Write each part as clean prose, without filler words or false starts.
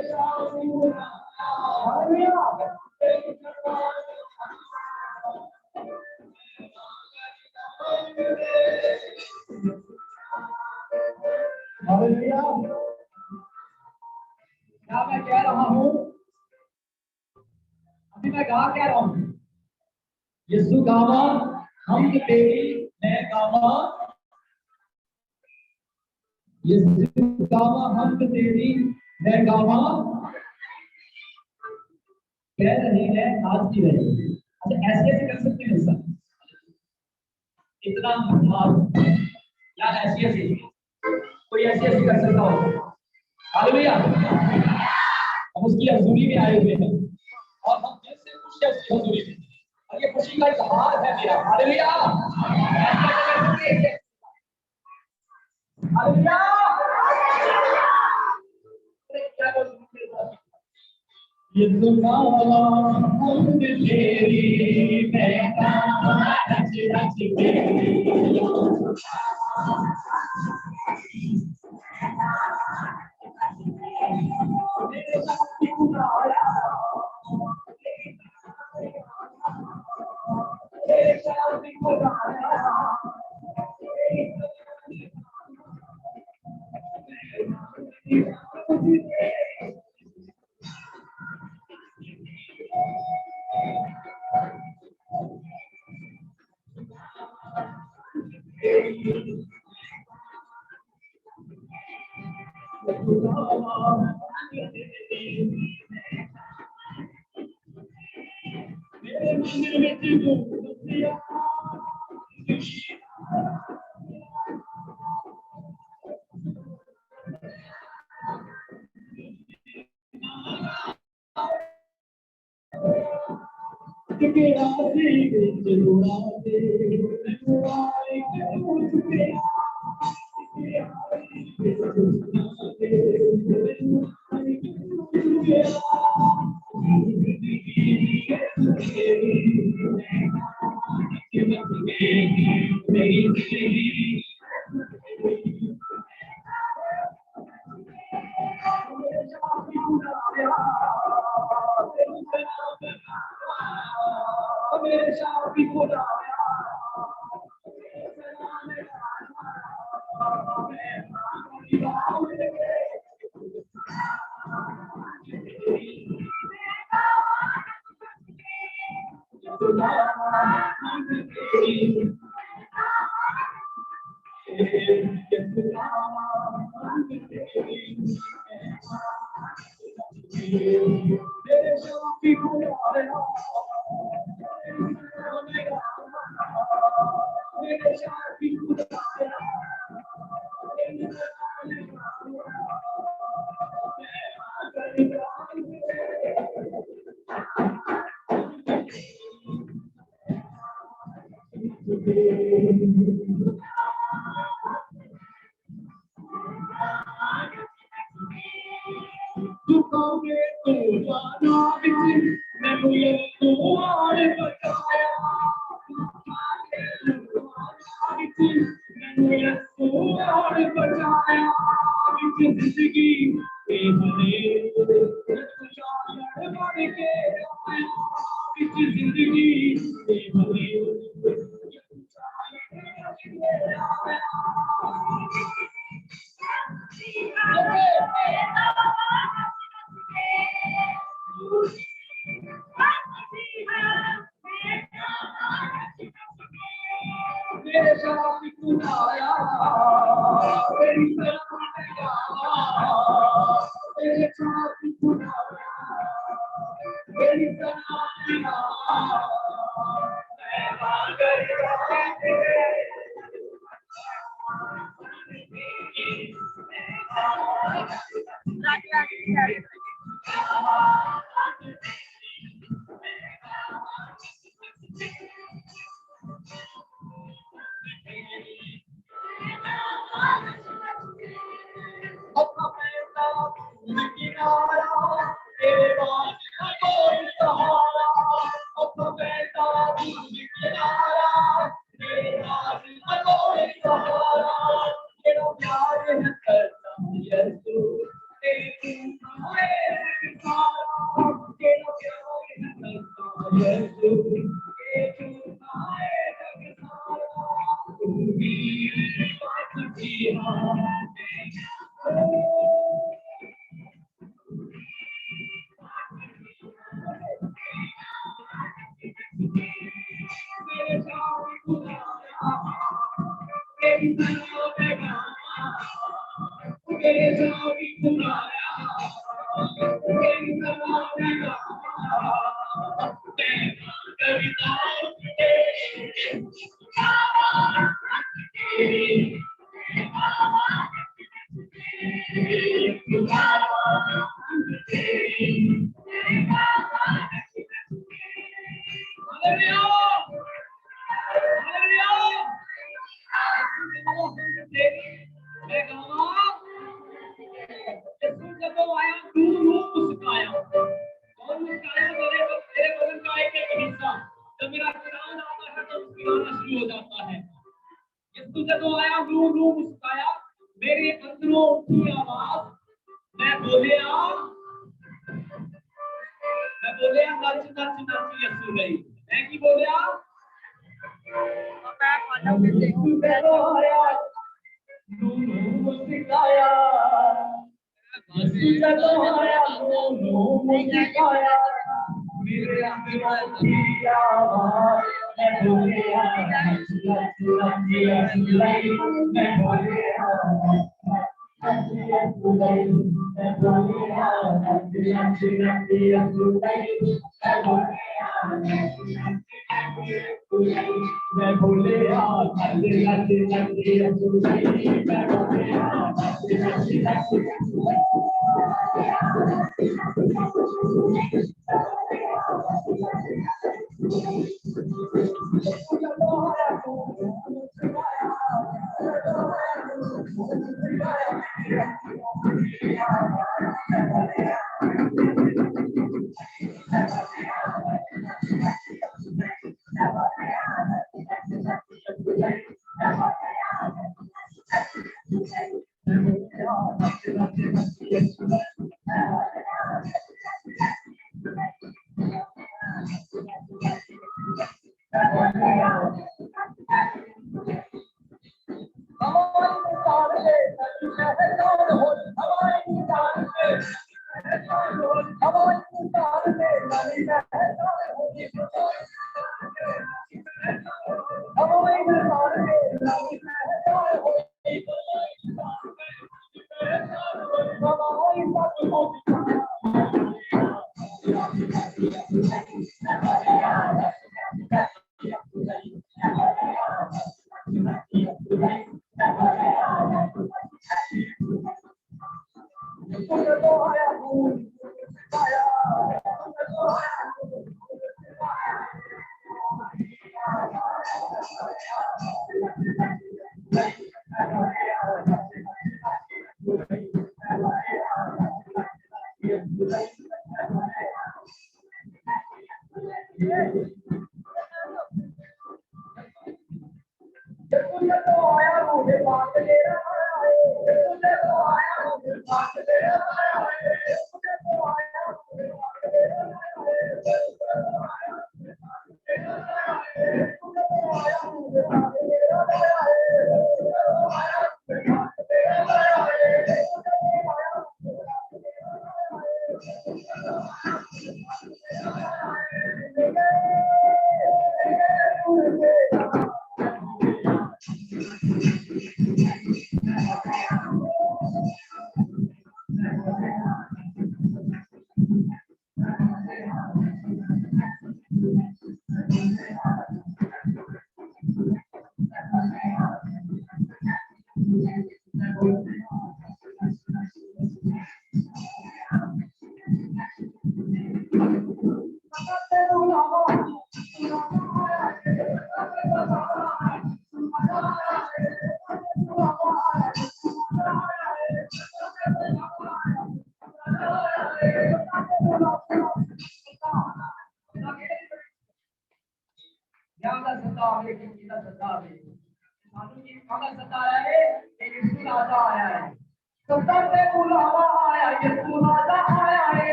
क्या मैं कह रहा हूँ, अभी मैं गा कह रहा हूँ, यीशु गावा हम तेरी, मैं गावा, यीशु गावा हम तेरी, मैं गावा, कह रहे हैं आज की रहे। अच्छा ऐसे ऐसे कर सकते हैं सब, इतना महान या ऐसी ऐसी कोई ऐसी ऐसी कर सकता हो? हालेलुया। हम उसकी हजूरी में आए हुए हैं और हम दिल से खुश हैं उसकी हजूरी में, और ये खुशी का इजहार है मेरा। हालेलुया। हालेलुया। ये दुआ हम तेरी, मैं रच रच के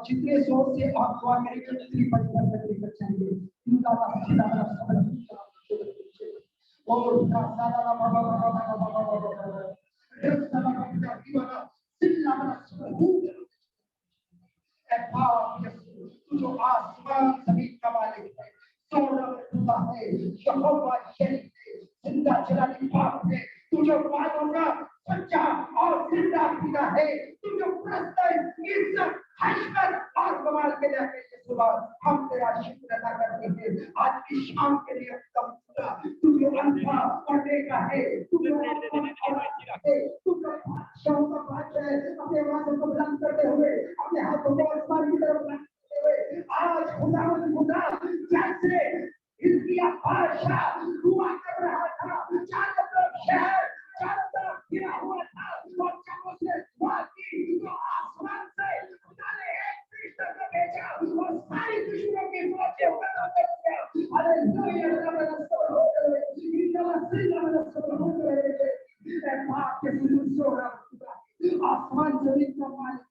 जितने जोर से आप दुआ करेंगे उतनी परिवर्तन लेकर जाएंगे। और जो आसमान जमीन का मालिक है, जिंदा जलाली पाक है, तू जो वादों का सच्चा और जिंदा खुदा है, तू जो इज्जत हशमत और कमाल के लिए सुबह हम तेरा शुक्र अदा करते हैं। आज की शाम के लिए कम खुदा, तू जो अल्फा और ओमेगा है, तू जो शाम का बादशाह है, अपने आवाज़ों को बुलंद करते हुए अपने हाथों को आसमान की तरफ बढ़ाते हुए आज खुदा जैसे हिजकिय्याह बादशाह दुआ कर रहा था, चारों तरफ शहर चारों तरफ घिरा हुआ था और जब उसने दुआ की तो आसमान से खुदा ने एक फरिश्ता को भेजा और सारी दुश्मनों की मौतें खत्म कर दिया। हालेलुया। आसमान जमीन का मालिक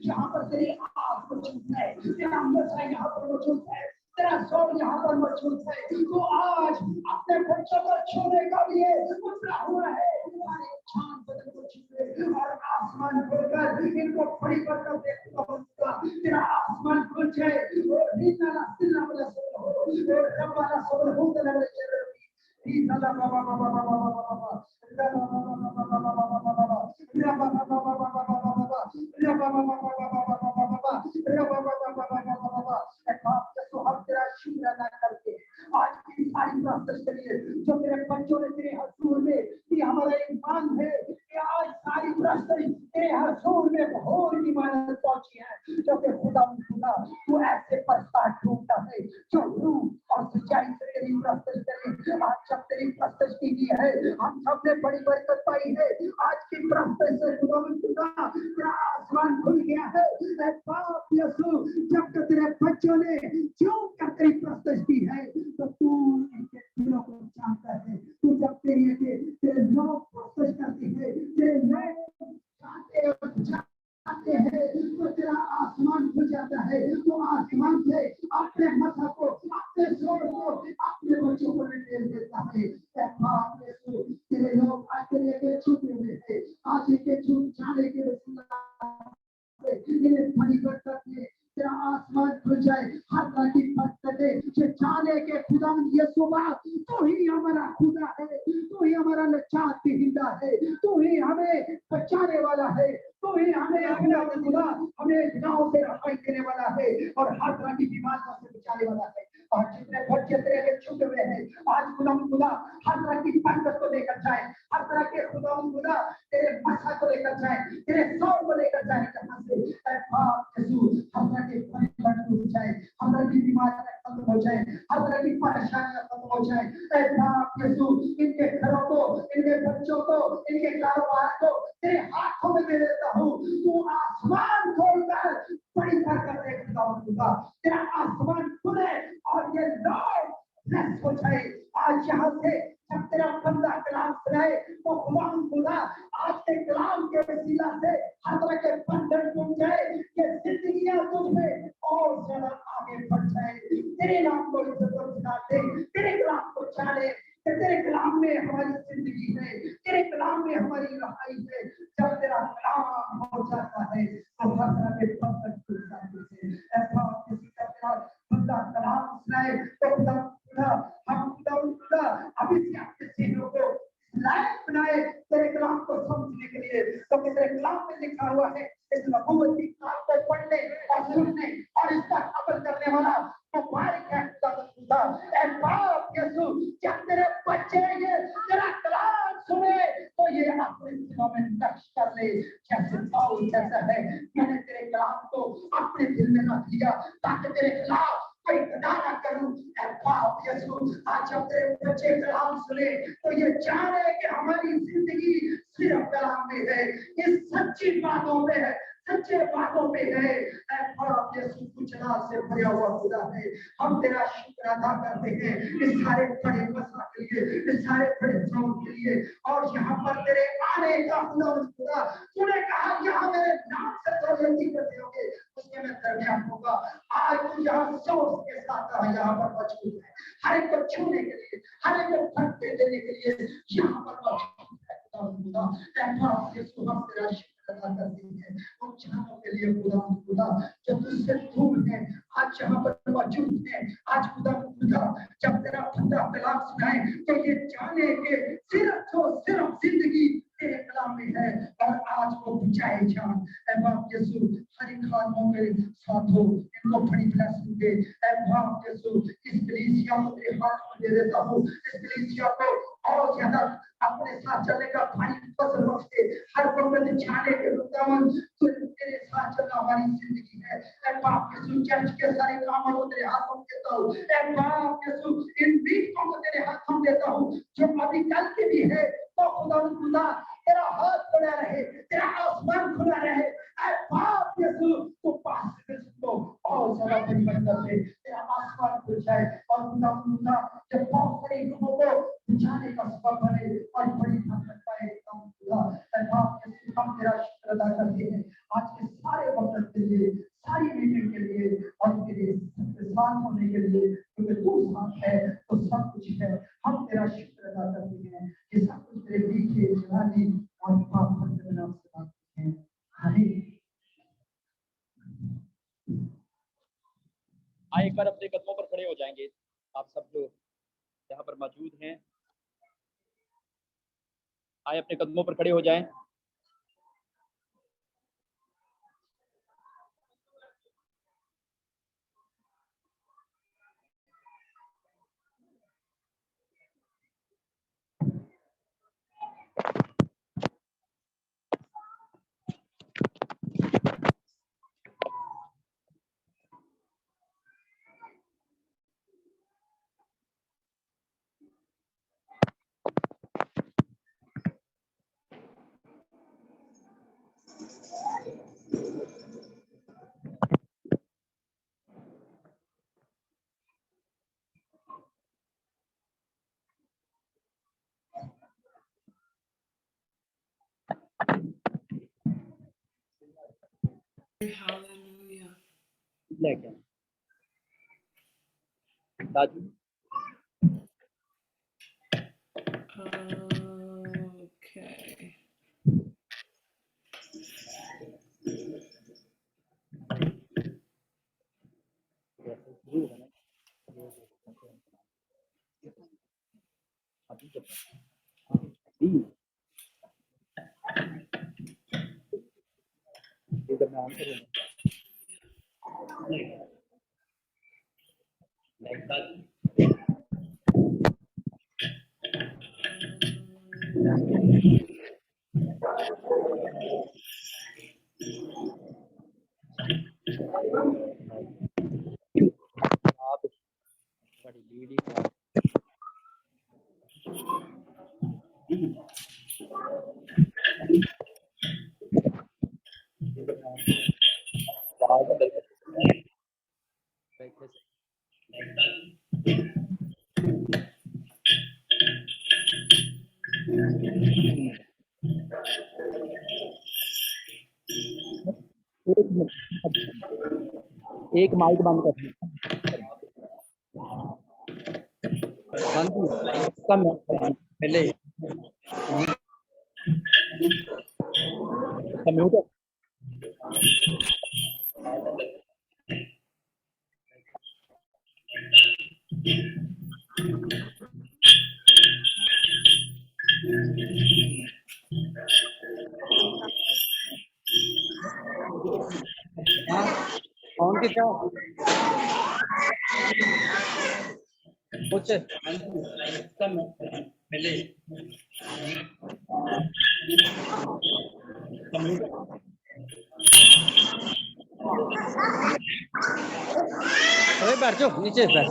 जहाँ पर तेरी आँख मौजूद है, तेरा मज़ा यहाँ पर मौजूद है, तेरा जोर यहाँ पर मौजूद है, तो आज अपने बच्चों को छूने का लिए उतरा हुआ है। हमारे चांद बदल को छूए और आसमान खोलकर इनको बड़ी बरकत देखता होगा। तेरा आसमान खुल जाए और नीला सिला वाला सोल हो और रब वाला सोल हो तो लगे आज की सारी प्रार्थना करिए जो तेरे बच्चों ने तेरे हजूर में कि हमारा ईमान है कि आज सारी प्रार्थना तेरे हजूर में बहुत ईमानत पहुंची है, जो कि खुदा तू ऐसे प्रस्ताव ढूंढता है जो रूह और सच्चाई से तेरी प्रार्थना करें। आज जब तेरी प्रार्थना की है हम सबने बड़ी बरकत पाई है। आज की प्रार्थना से खुदा तेरा आसमान खुल गया है। बाप यीशु जब तक तेरे बच्चों ने जो कर तेरी प्रार्थना की है तो तू इनके दिलों को जानता है। तू जब तेरे लोग प्रार्थना करते हैं तेरे नए आते हैं तो तेरा आसमान खुल जाता है। तो आसमान से अपने मथा को, अपने शोर को, अपने बच्चों को निकाल देता है। तेरे लोग तेरे के छूटे हुए थे, आज के छूट जाने के बड़ी बरकत है। तेरा आसमान खुल जाए, हर तरह की बरकतें जाने के खुदा यीशुआ, तू ही हमारा खुदा है, तू ही हमारा नजात दहिंदा है, तू ही हमें बचाने वाला है, तू ही हमें खुदा हमें गुनाहों से रहाई देने वाला है और हर तरह की बीमारियों से बचाने वाला है। और जितने बच्चे तेरे के छूटे हुए हैं, आज खुदा हर तरह की बरकत को लेकर जाए, हर तरह के खुदा तेरे मसा को लेकर जाए, तेरे शौक को लेकर जाए। जहां से हर तरह के परिवर्तन हो जाए, हर तरह की बीमारियां खत्म हो जाए, हर तरह की परेशानियां खत्म हो जाए। इनके घरों को, इनके बच्चों को, इनके कारोबार को तेरे हाथों में दे देता हूँ। तू आसमान खोलकर बड़ी बरकत दे खुदा, तेरा आसमान खुले और ये लोग ब्लेस हो जाए। आज यहाँ से जब तेरा बंदा कलाम सुनाए तो खुदा आज के कलाम के वसीला से हर तरह के बंधन टूट जाए, ये जिंदगियां तुझ में और ज्यादा आगे बढ़ जाए। तेरे नाम को दे, तेरे कलाम को जाने, तेरे कलाम में हमारी जिंदगी है, तेरे कलाम में हमारी रहाई है। जब तेरा कलाम हो जाता है तो हर तरह के बंधन टूट जाते हैं। ऐसा किसी का तेरा बंदा कलाम सुनाए तो खुदा हम खुदा अभी से आपके चेहरों को लायक बनाए तेरे कलाम को समझने के लिए। तो तेरे कलाम में लिखा हुआ है, इस नबूवत की किताब को पढ़ने और सुनने और इस पर अमल करने वाला मुबारक है खुदा। ऐ बाप यीशु, जब तेरे बच्चे ये तेरा कलाम सुने तो ये अपने दिलों में नक्श कर ले, जैसे पाउल कहता है मैंने तेरे कलाम को अपने दिल में रख लिया ताकि तेरे खिलाफ कोई गदा ना करूं। बाप यीशु, आज जब तेरे बच्चे कलाम सुने तो ये जाने कि हमारी जिंदगी सिर्फ कलाम में है, इस सच्ची बातों में है, सच्चे बातों में है। बाप यीशु, कुचला से भरा हुआ खुदा है, हम तेरा शुक्र अदा करते हैं इस सारे बड़े मसला के लिए, इस सारे बड़े श्रम के लिए। और यहाँ पर तेरे आने का खुदा, तूने कहा यहाँ मेरे नाम से जो विनती करते होंगे उसके मैं दरमियान होगा। आज तू यहाँ सोच के साथ यहाँ पर मौजूद है, हर एक को छूने के लिए, हर एक को फटके देने के लिए यहाँ पर मौजूद है खुदा। हम तेरा शुक्र अदा करते हैं उन जानों के लिए खुदा जो तुझसे दूर है, आज यहाँ पर मौजूद है। आज खुदा जब तेरा बंदा कलाम सुनाए तो ये जाने के सिर्फ जिंदगी तेरे कलाम में है और आज वो बुझाए जान। बाप यीशु, हर एक खानों के साथ हो, इनको बड़ी ब्लेसिंग दे। बाप यीशु, इस कलीसिया को तेरे हाथ में दे देता हूँ, इस कलीसिया को और ज्यादा अपने साथ चलने का भारी फसल बख्शे। हर वक्त जाने के रुकावट तेरे साथ चलना हमारी जिंदगी है। बाप यीशु, चर्च के सारे कामों को तेरे हाथों में देता हूँ। बाप यीशु, इन बीतों को तेरे हाथों में देता हूँ जो अभी कल के भी है। तो खुदा तेरा हाथ खुला रहे, तेरा आसमान खुला रहे। बाप यीशु, तू पास से सुनो और ज्यादा बड़ी बरकत दे, तेरा आसमान खुल जाए और खुदा जब बहुत सारे लोगों को बुझाने का सबब बने और बड़ी बरकत पाए खुदा। बाप यीशु, हम तेरा शुक्र अदा करते हैं आज के सारे वक्त के लिए, सारी मीटिंग के लिए और तेरे साथ होने के लिए, क्योंकि तू साथ है तो सब कुछ है। हम तेरा शुक्र अदा करते हैं कि सब कुछ तेरे पीछे जलाली और पाप के नाम से मांगते हैं। आइए एक बार अपने कदमों पर खड़े हो जाएंगे, आप सब जो यहाँ पर मौजूद हैं आइए अपने कदमों पर खड़े हो जाएं। Hallelujah. लेके दादी Okay. एक माइक बंद कर कम पहले म्यूट कौन की क्या कुछ कम पहले अरे बैठ जाओ नीचे बैठ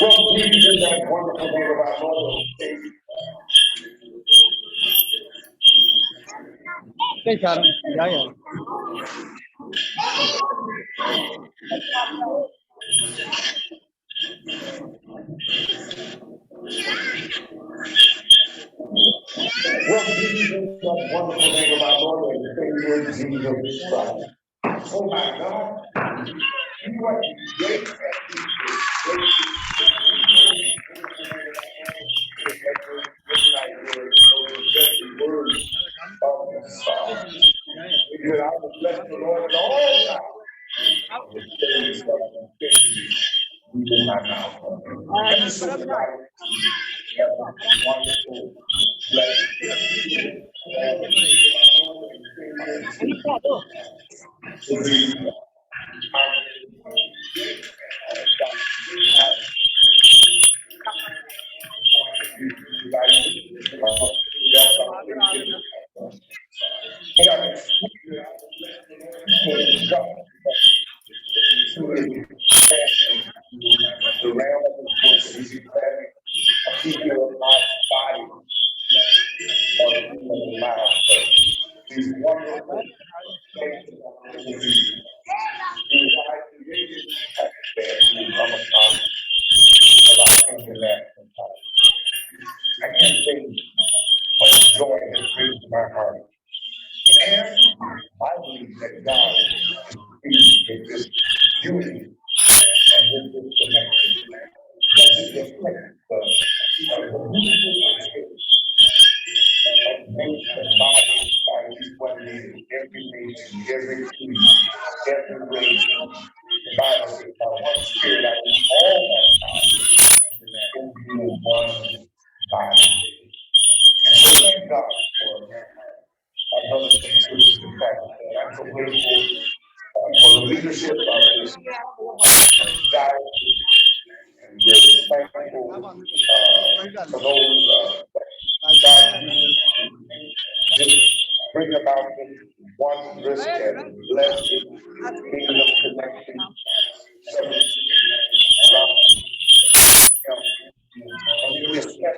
Well, you did that wonderful thing about Lord. क्या इशारा या यार Well, you did that wonderful thing about Lord and Savior Jesus Christ. Oh my God. You what great I will bless the Lord at all times. The praise of be in my mouth. And so tonight, we have a wonderful blessing. To be the realm of his voice, he's declaring a people of my body or human mouth. These wonderful places will be about international time. I can't say what joy has brings to my heart. And I believe that God is pleased with this unity and with this connection. That it reflects the nation, body, by each one nation, every nation, every creed, every race. The Bible says, by one spirit, I lead all mankind into one body. And so thank God for our brothers and sisters in Christ. And I'm so grateful for the leadership of this diocese. And we're thankful for those that God used to just bring about this wondrous and blessed kingdom connection. And we especially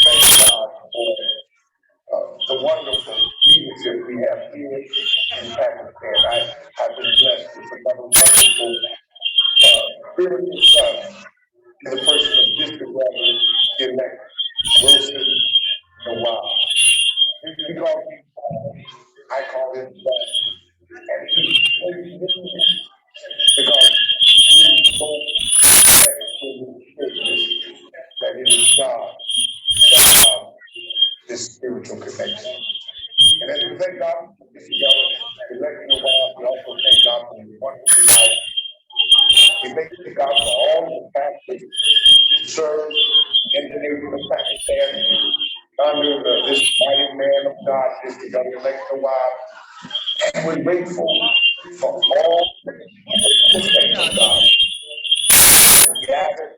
thank God for the wonderful leadership we have here in Pakistan. I've been blessed with another wonderful spiritual son in the person of District Reverend elect Wilson Nawab. I call him son, and he because he spoke that it is God that this spiritual connection. And as we thank God for this election of God, we also thank God for his wonderful life. We thank God for all the pastors who serve in the nation of Pakistan under this mighty man of God, this elect of God. And we're grateful for all the things of God. Gathered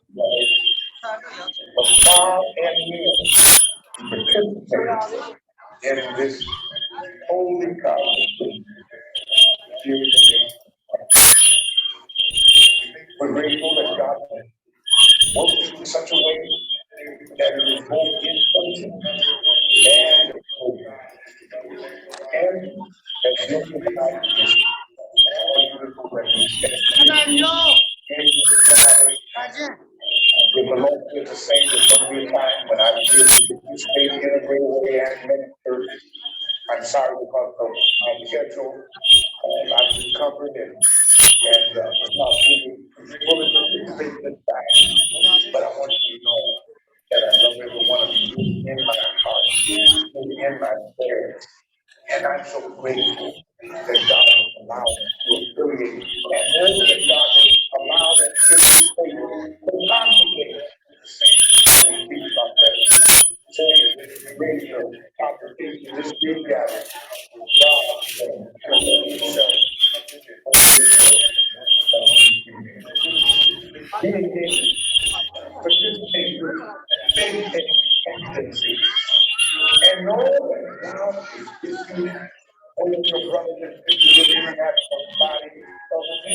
from far and near to participate in this holy conference. We're grateful that God works in such a way that it is both in person and open. And that you can find this all beautiful representation. If the Lord is the same, there's going to be a time when I will participate in a great way and minister. I'm sorry because of my schedule. I've been covered and not fully participate this time. But I want you to know that I love every one of you in my heart, in my prayers. And I'm so grateful that God has allowed us to affiliate. And knowing that God has allowed us to congregate the same and speak about that. So this radio congregation, this big gathering, God has himself. Participate with faith and tendency. And know that God is with you. All of your brothers and sisters in the international body of the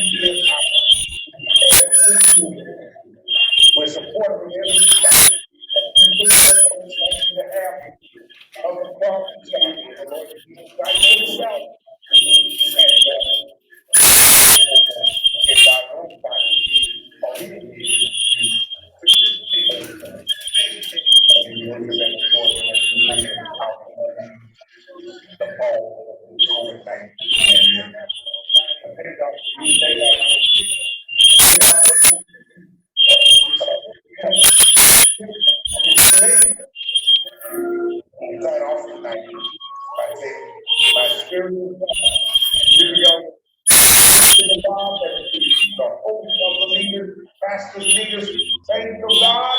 we're supporting every step the half of the cross of the Lord Jesus Christ himself. And in our own body, pastors, leaders, saints of God,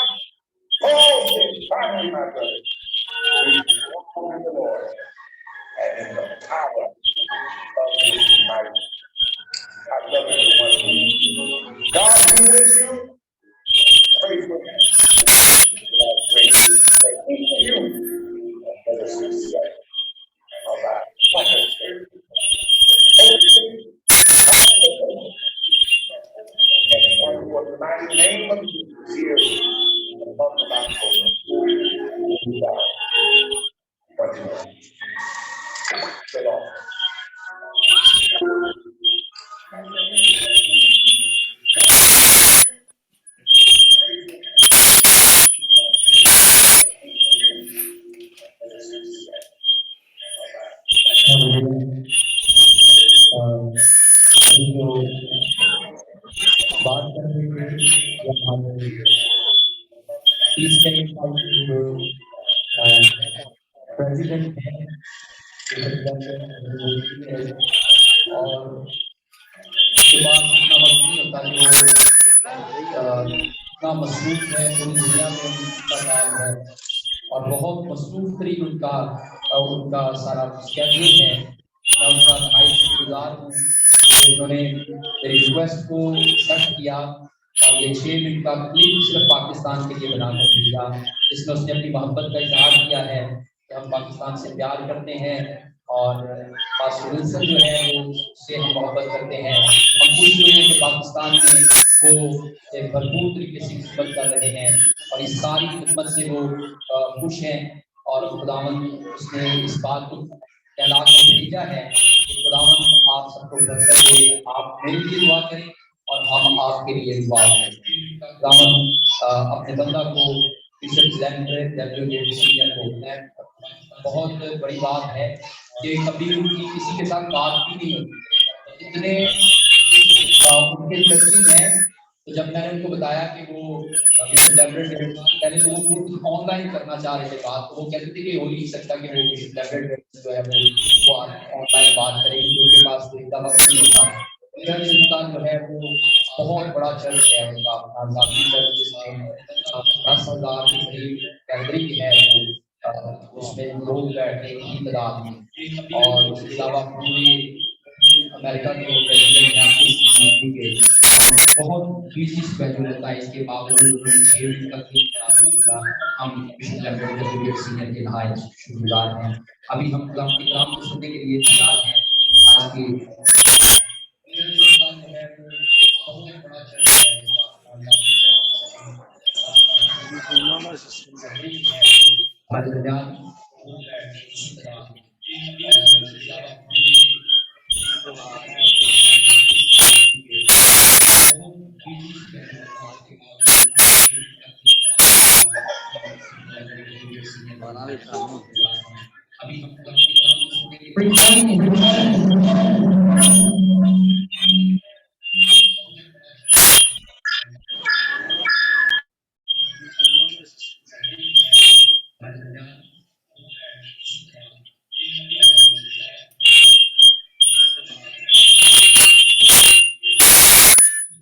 all this finally, my brother, we walk in the Lord and in the power of His might. I love everyone of you. God be with you. Pray for you. Pray for you. Let us success of our Spirit. And for the mighty name of Jesus here in the month of October. Shalom. बात करने के हमारे president हैं और उसके बाद इतना वक्त नहीं होता कि वो इतना मसरूफ है पूरी दुनिया में उनका काम है और बहुत मसरूफ तरीन उनका सारा स्केड्यूल है। मैं उनका शुक्रगुजार हूँ कि उन्होंने मेरी रिक्वेस्ट को एक्सेप्ट किया और ये 6 मिनट का क्लिप सिर्फ पाकिस्तान के लिए बनाकर दिया, जिसमें उसने अपनी मोहब्बत का इजहार किया है कि हम पाकिस्तान से प्यार करते हैं और पास्टर विल्सन जो है वो उससे हम मोहब्बत करते हैं। हम खुश हुए हैं कि पाकिस्तान में वो एक भरपूर तरीके से खिदमत कर रहे हैं और इस सारी खिदमत से वो खुश हैं और खुदावंद उसने इस बात को कहला कर भेजा है कि खुदावंद आप सबको बरकत दे, आप मेरे लिए दुआ करें और हम आपके लिए दुआ करें। खुदावंद अपने बंदा को बिशप बहुत बड़ी बात है कि कभी उनकी किसी के साथ बात भी नहीं होती, इतने उनके चर्चित हैं। तो जब मैंने उनको बताया कि वो पहले तो वो खुद ऑनलाइन करना चाह रहे थे बात, तो वो कहते थे कि हो नहीं सकता कि वो बिशप लेबरेट जो है वो ऑनलाइन बात करेंगे, उनके पास कोई इतना वक्त नहीं होता। उनका जो है वो बहुत बड़ा चर्च है, उनका अपना जाती चर्च जिसमें 10,000 के करीब गैदरिंग है, वो उसमें लोग बैठे की तादाद में। और उसके अलावा पूरे अमेरिका के प्रेसिडेंट हैं आपके बहुत बिजी स्केड्यूल होता है, इसके बावजूद उन्होंने 6 दिन तक नहीं करा सकता। हम मिशन लेबरेट सीनियर के नहाए शुक्रगुजार हैं। अभी हम खुदा के कलाम को सुनने के लिए तैयार हैं। आज की हमारे दरमियान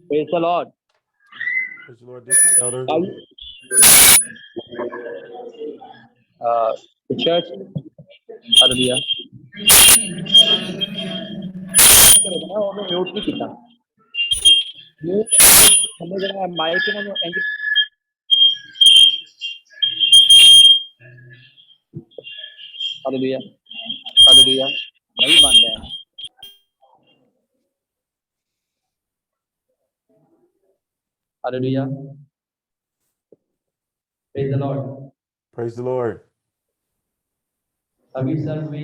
Praise the Lord. Praise the Lord, this is Elder. The church, hallelujah. Mute नहीं किया, म्यूट हमें जरा माइक में हालेलुया हालेलुया नहीं बंद है। Hallelujah. Praise the Lord. Praise the Lord. Abhi sir, we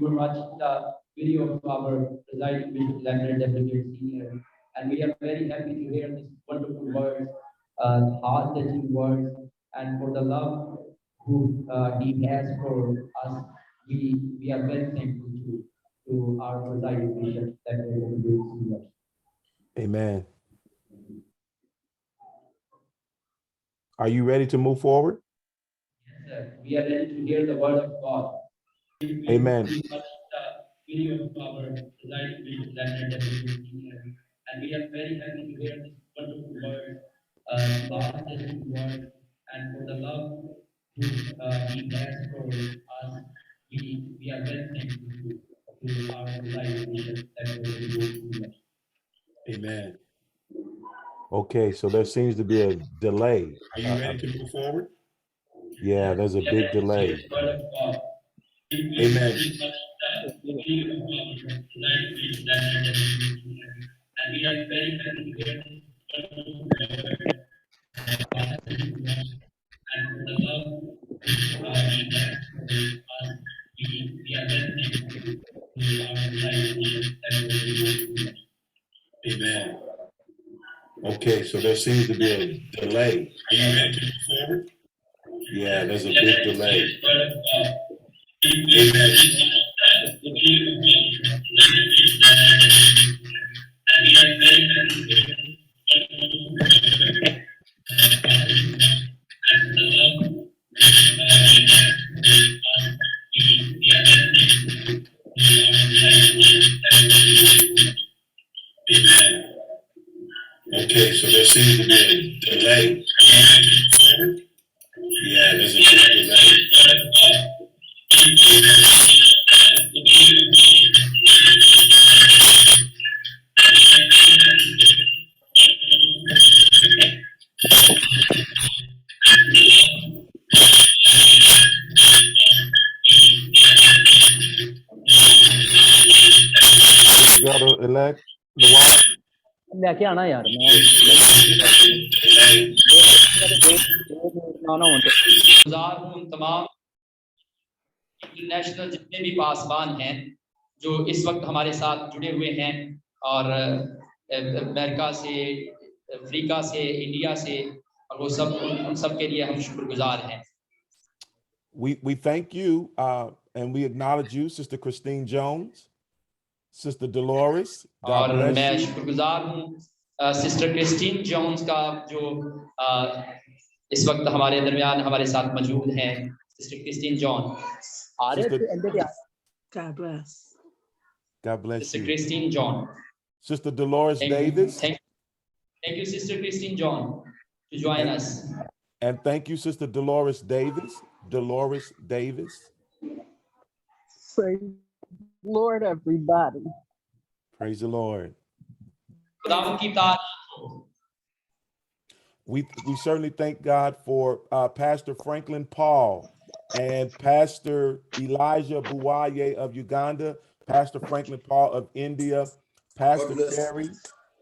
were watching the video of our presiding bishop Leonard W. Senior, and we are very happy to hear these wonderful words, heart-touching words, and for the love who he has for us. We are very thankful to our presiding bishop Leonard W. Senior. Amen. Are you ready to move forward? Yes, sir. We are ready to hear the word of God. Amen. We watched the video of our presiding bishop Leonard W. Senior, and we are very happy to hear these wonderful words, heart-touching words, and for the love who he has for us. We are very thankful to our presiding bishop Leonard W. Senior. Amen. Okay, so there seems to be a delay. Are you ready to move forward? Yeah, there's a big delay. Amen. Amen. Okay, so there seems to be a delay. Are you ready to move forward? Yeah, there's a big delay. Amen. Amen. Okay, so there seems to be a delay. Yeah, there's a big delay. elect Nawab. लेके आना यार मैं गुजार हूँ उन तमाम international जितने भी पासबान हैं जो इस वक्त हमारे साथ जुड़े हुए हैं और अमेरिका से, अफ्रीका से, इंडिया से, और वो सब उन सब के लिए हम शुक्रगुजार हैं। We thank you and we acknowledge you, Sister Christine Jones, Sister Dolores. God और bless मैं you. शुक्रगुजार हूँ सिस्टर क्रिस्टीन जोन्स का जो इस वक्त हमारे दरमियान हमारे साथ मौजूद हैं, sister Christine John. Sister, God bless. God bless Sister you. Christine John. Sister Dolores Davis. Thank you, Sister Christine John, to join us. And thank you, Sister Dolores Davis. Dolores Davis. Praise the Lord, everybody. Praise the Lord. खुदावंद की तारीफ हो। We certainly thank God for Pastor Franklin Paul and Pastor Elijah Buwaye of Uganda, Pastor Franklin Paul of India, Pastor Terry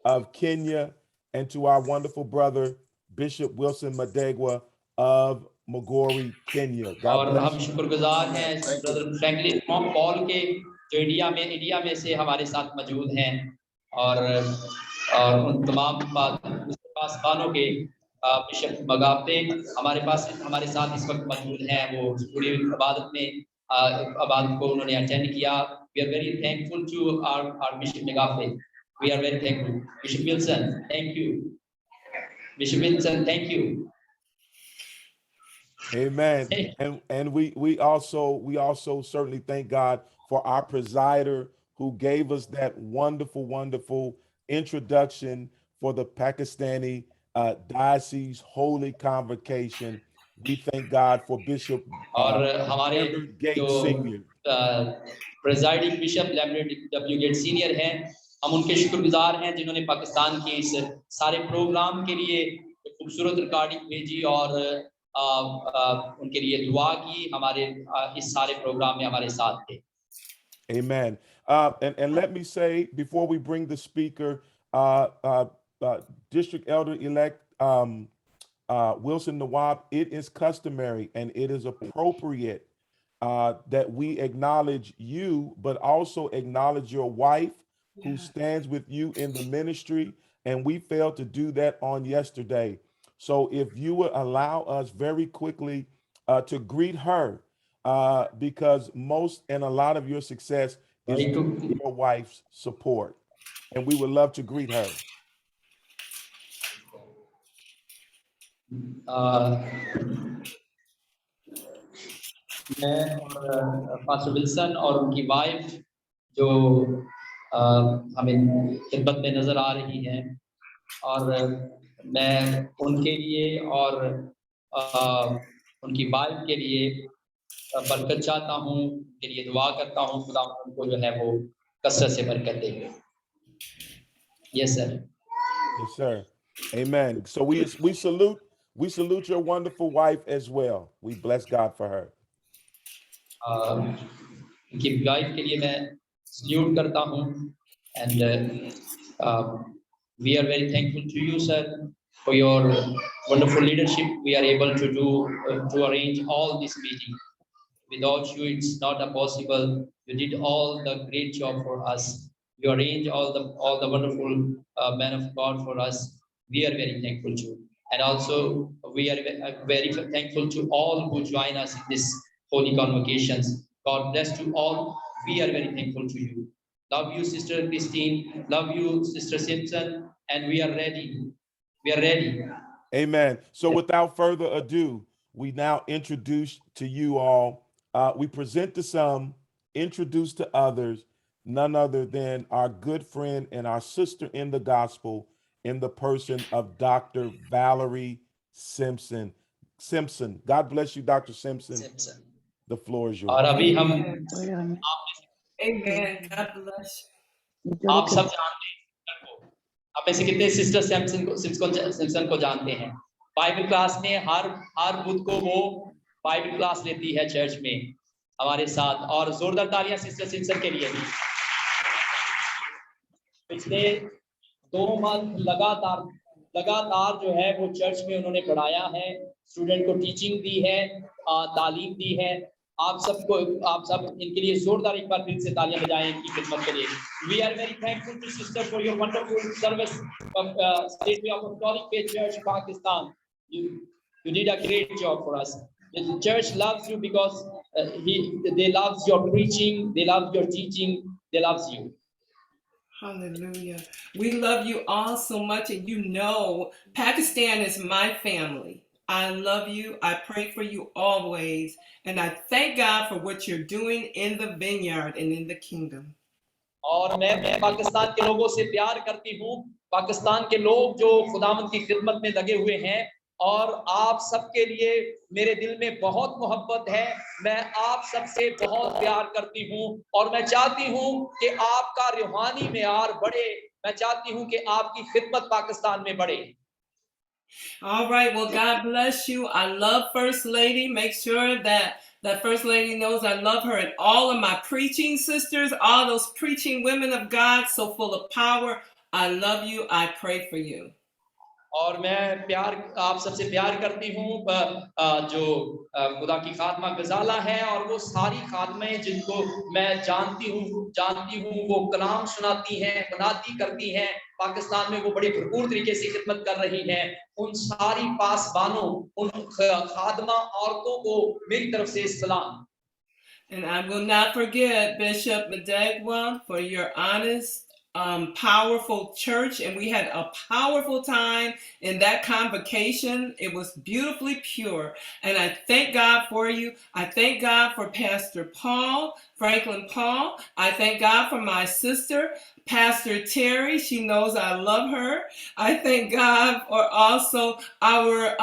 of Kenya, and to our wonderful brother Bishop Wilson Madegwa of Mogori, Kenya. God और bless हम you. शुक्रगुजार हैं brother Franklin Paul के जो India में से हमारे साथ मौजूद हैं और उन तमाम पासबानों के बिशप मगाबे हमारे साथ इस वक्त मौजूद हैं। वो पूरी इबादत को उन्होंने अटेंड किया। We are very thankful to our Bishop Megafe. We are very thankful. Bishop Wilson, thank you. Bishop Wilson, thank you. Amen. And we also certainly thank God for our presider who gave us that wonderful introduction for the Pakistani Diocese Holy Convocation. We thank God for Bishop Lambert Gates Sr. Presiding bishop Lambert W Gate senior हैं। हम उनके शुक्रगुजार हैं जिन्होंने पाकिस्तान के इस सारे programme के लिए खूबसूरत रिकॉर्डिंग भेजी और उनके लिए दुआ की। हमारे इस सारे प्रोग्राम में हमारे साथ थे। Amen. And let me say before we bring the speaker, District Elder Elect Wilson Nawab, it is customary and it is appropriate that we acknowledge you, but also acknowledge your wife who stands with you in the ministry. And we failed to do that on yesterday. So if you would allow us very quickly to greet her, because most and a lot of your success is through your wife's support. And we would love to greet her. मैं और pastor Wilson और उनकी wife जो हमें खिदमत में नजर आ रही हैं और मैं उनके लिए और उनकी वाइफ के लिए बरकत चाहता हूँ, उनके लिए दुआ करता हूँ। खुदा उनको जो है वो कसरत से बरकत दे। Yes, sir. Yes, sir. Amen. So we salute your wonderful wife as well. We bless God for her. उनकी वाइफ के लिए मैं सल्यूट करता हूँ and we are very thankful to you, sir, for your wonderful leadership. We are able to to arrange all this meeting. Without you, it's not possible. You did all the great job for us. You arranged all the wonderful men of God for us. We are very thankful to you. And also, we are very thankful to all who join us in this holy convocations. God bless you all. We are very thankful to you. Love you, Sister Christine. Love you, Sister Simpson. And we are ready. We are ready. Amen. So without further ado, we now introduce to you all, we present to some, introduce to others, none other than our good friend and our sister in the gospel in the person of Dr. Valerie Simpson. God bless you, Dr. Simpson. The floor is yours. और अभी हम Amen. God bless आप सब जानते हैं, आप में से कितने सिस्टर सिम्पसन को जानते हैं? बाइबल क्लास में हर बुध को वो बाइबल क्लास लेती है चर्च में हमारे साथ। और जोरदार तालियां सिस्टर सिम्पसन के लिए भी। पिछले 2 मंथ लगातार जो है वो चर्च में उन्होंने पढ़ाया है, स्टूडेंट को टीचिंग दी है, तालीम दी है। आप सब इनके लिए जोरदार एक बार फिर से तालियां बजाएं इनकी खिदमत के लिए। We are very thankful to sister for your wonderful service of state of Apostolic Faith Church Pakistan. You did a great job for us. The church loves you because they loves your preaching, they love your teaching, they loves you. Hallelujah. We love you all so much, and you know, Pakistan is my family. I love you. I pray for you always. And I thank God for what you're doing in the vineyard and in the kingdom. और मैं पाकिस्तान के लोगों से प्यार करती हूँ। पाकिस्तान के लोग जो खुदावंद की खिदमत में लगे हुए हैं, और आप सबके लिए मेरे दिल में बहुत मोहब्बत है। मैं आप सबसे बहुत प्यार करती हूँ और मैं चाहती हूँ कि आपका रूहानी मेयार बढ़े। मैं चाहती हूँ कि आपकी खिदमत पाकिस्तान में बढ़े। All right, well, God bless you. I love First Lady. Make sure that First Lady knows I love her, and all of my preaching sisters, all those preaching women of God, so full of power. I love you. I pray for you. और मैं आप सबसे प्यार करती हूँ, जो खुदा की खादमा गजाला है, और वो सारी खादमें जिनको मैं जानती हूँ वो कलाम सुनाती हैं, बनाती करती हैं। पाकिस्तान में वो बड़े भरपूर तरीके से खिदमत कर रही हैं। उन सारी पासबानों, उन खादमा औरतों को मेरी तरफ से सलाम। And I will not forget Bishop Madegwa for your honest, powerful church, and we had a powerful time in that convocation. It was beautifully pure, and I thank God for you. I thank God for Pastor Franklin Paul. I thank God for my sister, Pastor Terry. She knows I love her. I thank God for also our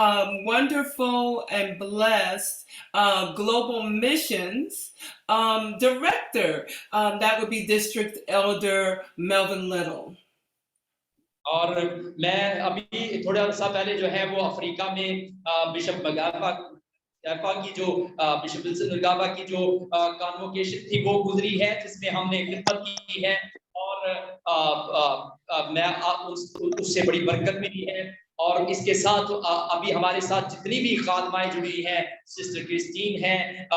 wonderful and blessed global missions director. That would be District Elder Melvin Little. और मैं अभी थोड़ा सा पहले जो है वो Africa में बिशप मगाफा की जो बिशप विल्सन मगाफा की जो कॉन्वोकेशन थी वो गुजरी है, जिसमें हमने खिदमत की है, और मैं उससे बड़ी बरकत मिली है। और इसके साथ अभी हमारे साथ जितनी भी खादमाएं जुड़ी हैं, सिस्टर क्रिस्टीन है,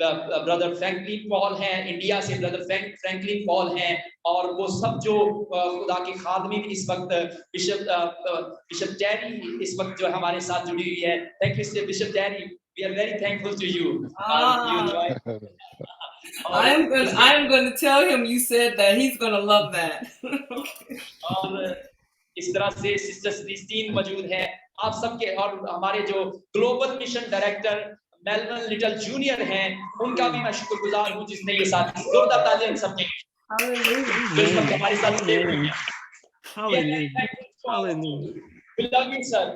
ब्रदर फ्रैंकलिन पॉल हैं, इंडिया से ब्रदर फ्रैंकलिन पॉल हैं, और वो सब जो खुदा की खादमी इस वक्त बिशप टैरी इस वक्त जो हमारे साथ जुड़ी हुई है। Thank you bishop Terry, we are very thankful to you. I'm going to tell him you said that. He's going to love that. और इस तरह से सिस्टर क्रिस्टीन मौजूद है आप सबके, और हमारे जो global mission director Melvin little junior हैं, उनका भी मैं शुक्रगुजार हूँ, जिसने ये साथ जोरदार तालियां सबके हमारे साथ जुड़े हुए हैं। Hallelujah. We love you, sir.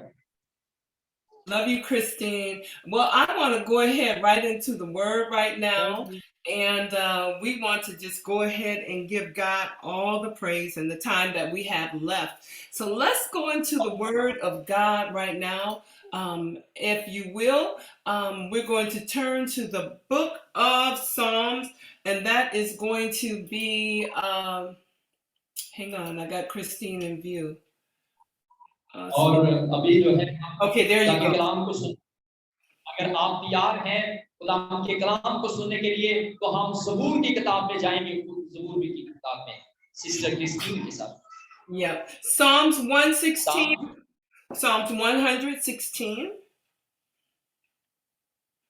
Love you, Christine. Well, I want to go ahead right into the word right now. And we want to just go ahead and give God all the praise and the time that we have left. So let's go into the word of God right now. If you will, we're going to turn to the book of Psalms, and that is going to be, hang on, I got Christine in view. और अभी जो है, okay, there you go. कलाम को सुन, अगर आप तैयार हैं कलाम के कलाम को सुनने के लिए, तो हम ज़बूर की किताब में जाएंगे, ज़बूर की किताब में सिस्टर क्रिस्टीन के साथ। Yeah, Psalms 116, Psalms 116,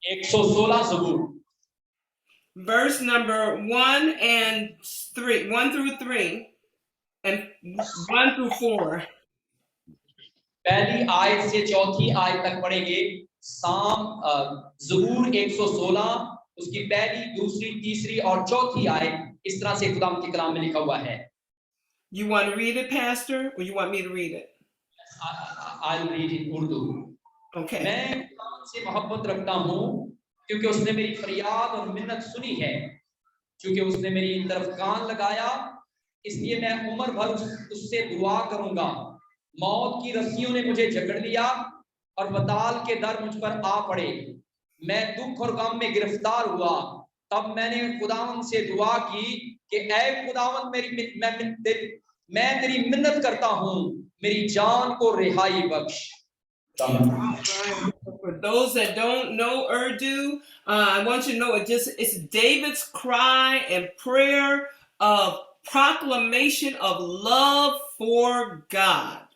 116 ज़बूर, verse number 1 and 3, 1 through 3, and 1 through 4. पहली आयत से चौथी आयत तक पढ़ेंगे। ज़बूर 116, उसकी पहली, दूसरी, तीसरी और चौथी आयत इस तरह से खुदा के कलाम में लिखा हुआ है। You want to read it, Pastor, or you want me to read it? I'll read in Urdu. Okay. मैं खुदा से मोहब्बत रखता हूँ, क्योंकि उसने मेरी फरियाद और मिन्नत सुनी है, क्योंकि उसने मेरी तरफ कान लगाया, इसलिए मैं उम्र भर उससे दुआ करूंगा। मौत की रस्सियों ने मुझे जकड़ लिया और पाताल के दर मुझ पर आ पड़े। मैं दुख और गम में गिरफ्तार हुआ, तब मैंने खुदावन से दुआ की कि ऐ खुदावन मैं तेरी मिन्नत करता हूँ, मेरी जान को रिहाई बख्श। For those that don't know Urdu, I want you to know it's David's cry and prayer of proclamation of love for God.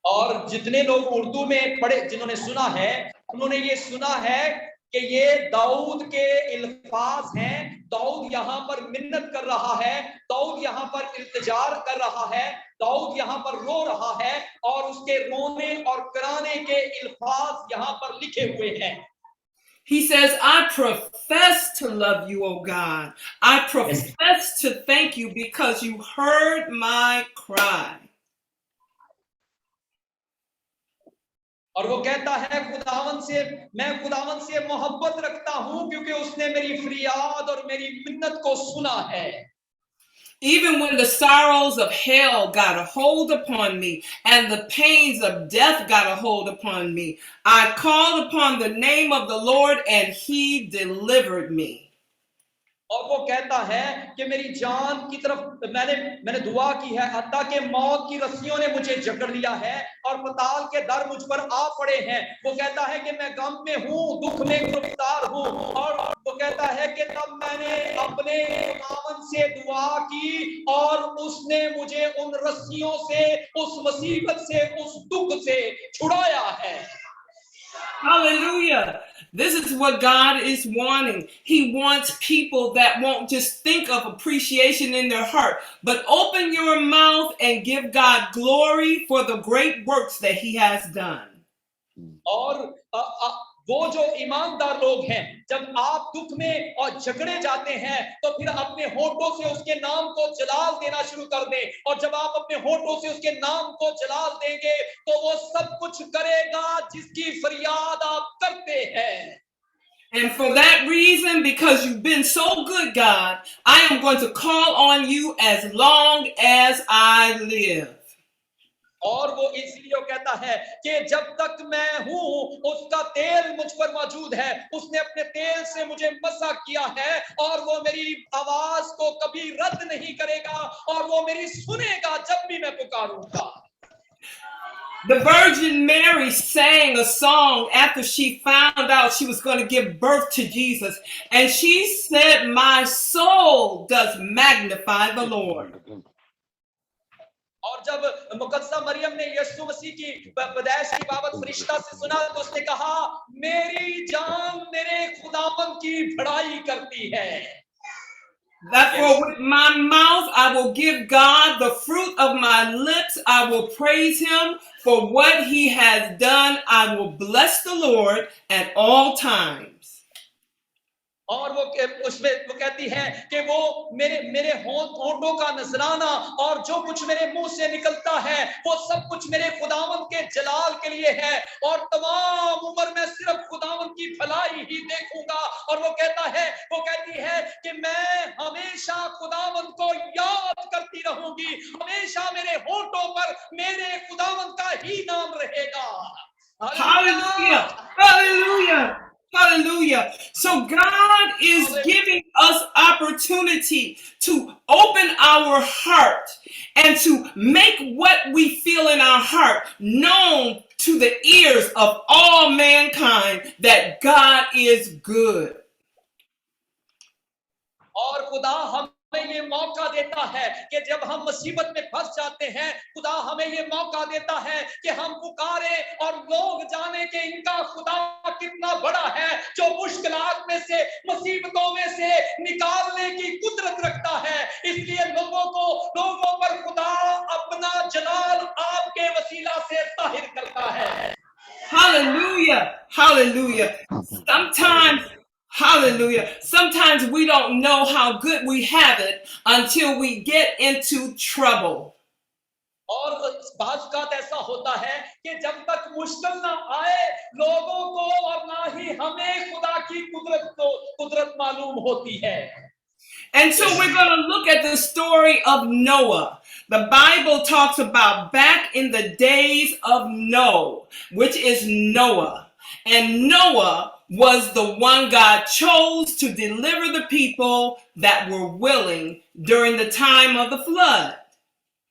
और जितने लोग उर्दू में पढ़े, जिन्होंने सुना है, उन्होंने ये सुना है कि ये दाऊद के इल्फाज हैं। दाऊद यहाँ पर मिन्नत कर रहा है, दाऊद यहाँ पर इल्तिजार कर रहा है, दाऊद यहाँ पर रो रहा है, और उसके रोने और कराने के इल्फाज यहाँ पर लिखे हुए हैं। He says, I profess to love you, O God. I profess to thank you because you heard my cry. और वो कहता है मैं खुदावन से मोहब्बत रखता हूं क्योंकि उसने मेरी फरियाद और मेरी मिन्नत को सुना है। Even when the sorrows of hell got a hold upon me and the pains of death got a hold upon me, I called upon the name of the Lord and he delivered me. और वो कहता है कि मेरी जान की तरफ मैंने दुआ की है, हत्ता के मौत की रस्सियों ने मुझे जकड़ लिया है और पताल के दर मुझ पर आ पड़े हैं। वो कहता है कि मैं गम में हूँ, दुख में गिरफ्तार हूँ। और वो कहता है कि तब मैंने अपने खुदावन से दुआ की और उसने मुझे उन रस्सियों से, उस मुसीबत से, उस दुख से छुड़ाया है। Hallelujah. This is what God is wanting. He wants people that won't just think of appreciation in their heart, but open your mouth and give God glory for the great works that he has done. और वो जो ईमानदार लोग हैं, जब आप दुख में और झगड़े जाते हैं तो फिर अपने होठों से उसके नाम को जलाल देना शुरू कर दें। और जब आप अपने होठों से उसके नाम को जलाल देंगे तो वो सब कुछ करेगा जिसकी फरियाद आप करते हैं। And for that reason, because you've been so good, God, I am going to call on you as long as I live. और वो इसलिए कहता है कि जब तक मैं हूं उसका तेल मुझ पर मौजूद है, उसने अपने तेल से मुझे मसा किया है और वो मेरी आवाज को कभी रद्द नहीं करेगा और वो मेरी सुनेगा जब भी मैं पुकारूंगा। The Virgin Mary sang a song after she found out she was going to give birth to Jesus, and she said, "My soul does magnify the Lord." और जब मुकद्दसा मरियम ने यीशु मसीह की पैदाइश की बाबत फरिश्ता से सुना तो उसने कहा, मेरी जान मेरे खुदावन की बड़ाई करती है। Therefore, with my mouth I will give God the fruit of my lips. I will praise him for what he has done. I will bless the Lord at all times. और वो उसमें वो कहती है कि वो मेरे होठों का नजराना और जो कुछ मेरे मुंह से निकलता है वो सब कुछ मेरे खुदावन के जलाल के लिए है और तमाम उम्र में सिर्फ खुदावन की भलाई ही देखूंगा। और वो कहती है कि मैं हमेशा खुदावन को याद करती रहूंगी, हमेशा मेरे होठों पर मेरे खुदावन का ही नाम रहेगा। Hallelujah! Hallelujah! Hallelujah. So God is giving us opportunity to open our heart and to make what we feel in our heart known to the ears of all mankind that God is good. और खुदा हमें ये मौका देता है कि जब हम मुसीबत में फंस जाते हैं, खुदा हमें ये मौका देता है कि हम पुकारें और लोग जाने कि इनका खुदा कितना बड़ा है जो मुश्किलात में से, मुसीबतों में से निकालने की कुदरत रखता है। इसलिए लोगों पर खुदा अपना जलाल आपके वसीला से जाहिर करता है। Hallelujah. Hallelujah. Sometimes we don't know how good we have it until we get into trouble. और बात ऐसा होता है कि जब तक मुश्किल ना आए लोगों को और ना ही हमें खुदा की कुदरत मालूम होती है। And so we're going to look at the story of Noah. The Bible talks about back in the days of Noah, which is Noah. And Noah was the one God chose to deliver the people that were willing during the time of the flood.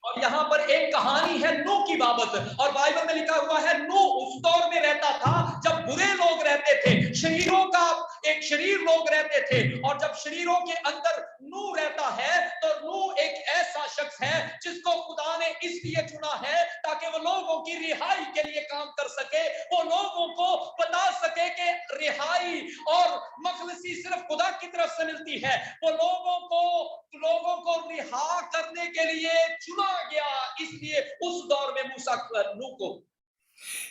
और यहाँ पर एक कहानी है नूह की बाबत, और Bible में लिखा हुआ है नूह उस दौर में रहता था जब बुरे लोग रहते थे, शरीरों का एक शरीर लोग रहते थे, और जब शरीरों के अंदर नूह रहता है तो नूह एक ऐसा शख्स है जिसको खुदा ने इसलिए चुना है ताकि वो लोगों की रिहाई के लिए काम कर सके, वो लोगों को बता सके कि रिहाई और मखलसी सिर्फ खुदा की तरफ से मिलती है, वो लोगों को रिहा करने के लिए चुना गया, इसलिए उस दौर में मूसा नूह को।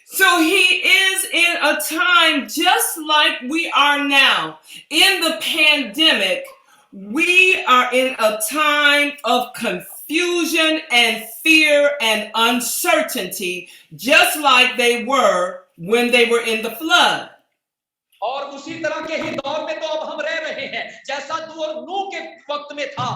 So he is in a time just like we are now. In the pandemic, we are in a time of confusion and fear and uncertainty, just like they were when they were in the flood. और उसी तरह के ही दौर में तो अब हम रह रहे हैं, जैसा दौर नूह के वक्त में था,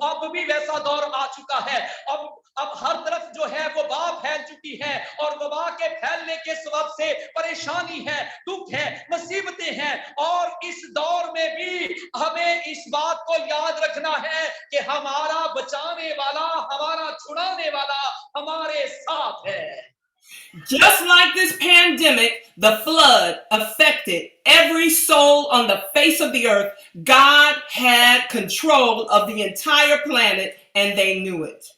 अब भी वैसा दौर आ चुका है। अब हर तरफ जो है वो वबा फैल चुकी है, और वबा के फैलने के सबब से परेशानी है, दुख है, मुसीबतें हैं, और इस दौर में भी हमें इस बात को याद रखना है कि हमारा बचाने वाला, हमारा छुड़ाने वाला हमारे साथ है। Just like this pandemic, the flood affected every soul on the face of the earth. God had control of the entire planet, and they knew it.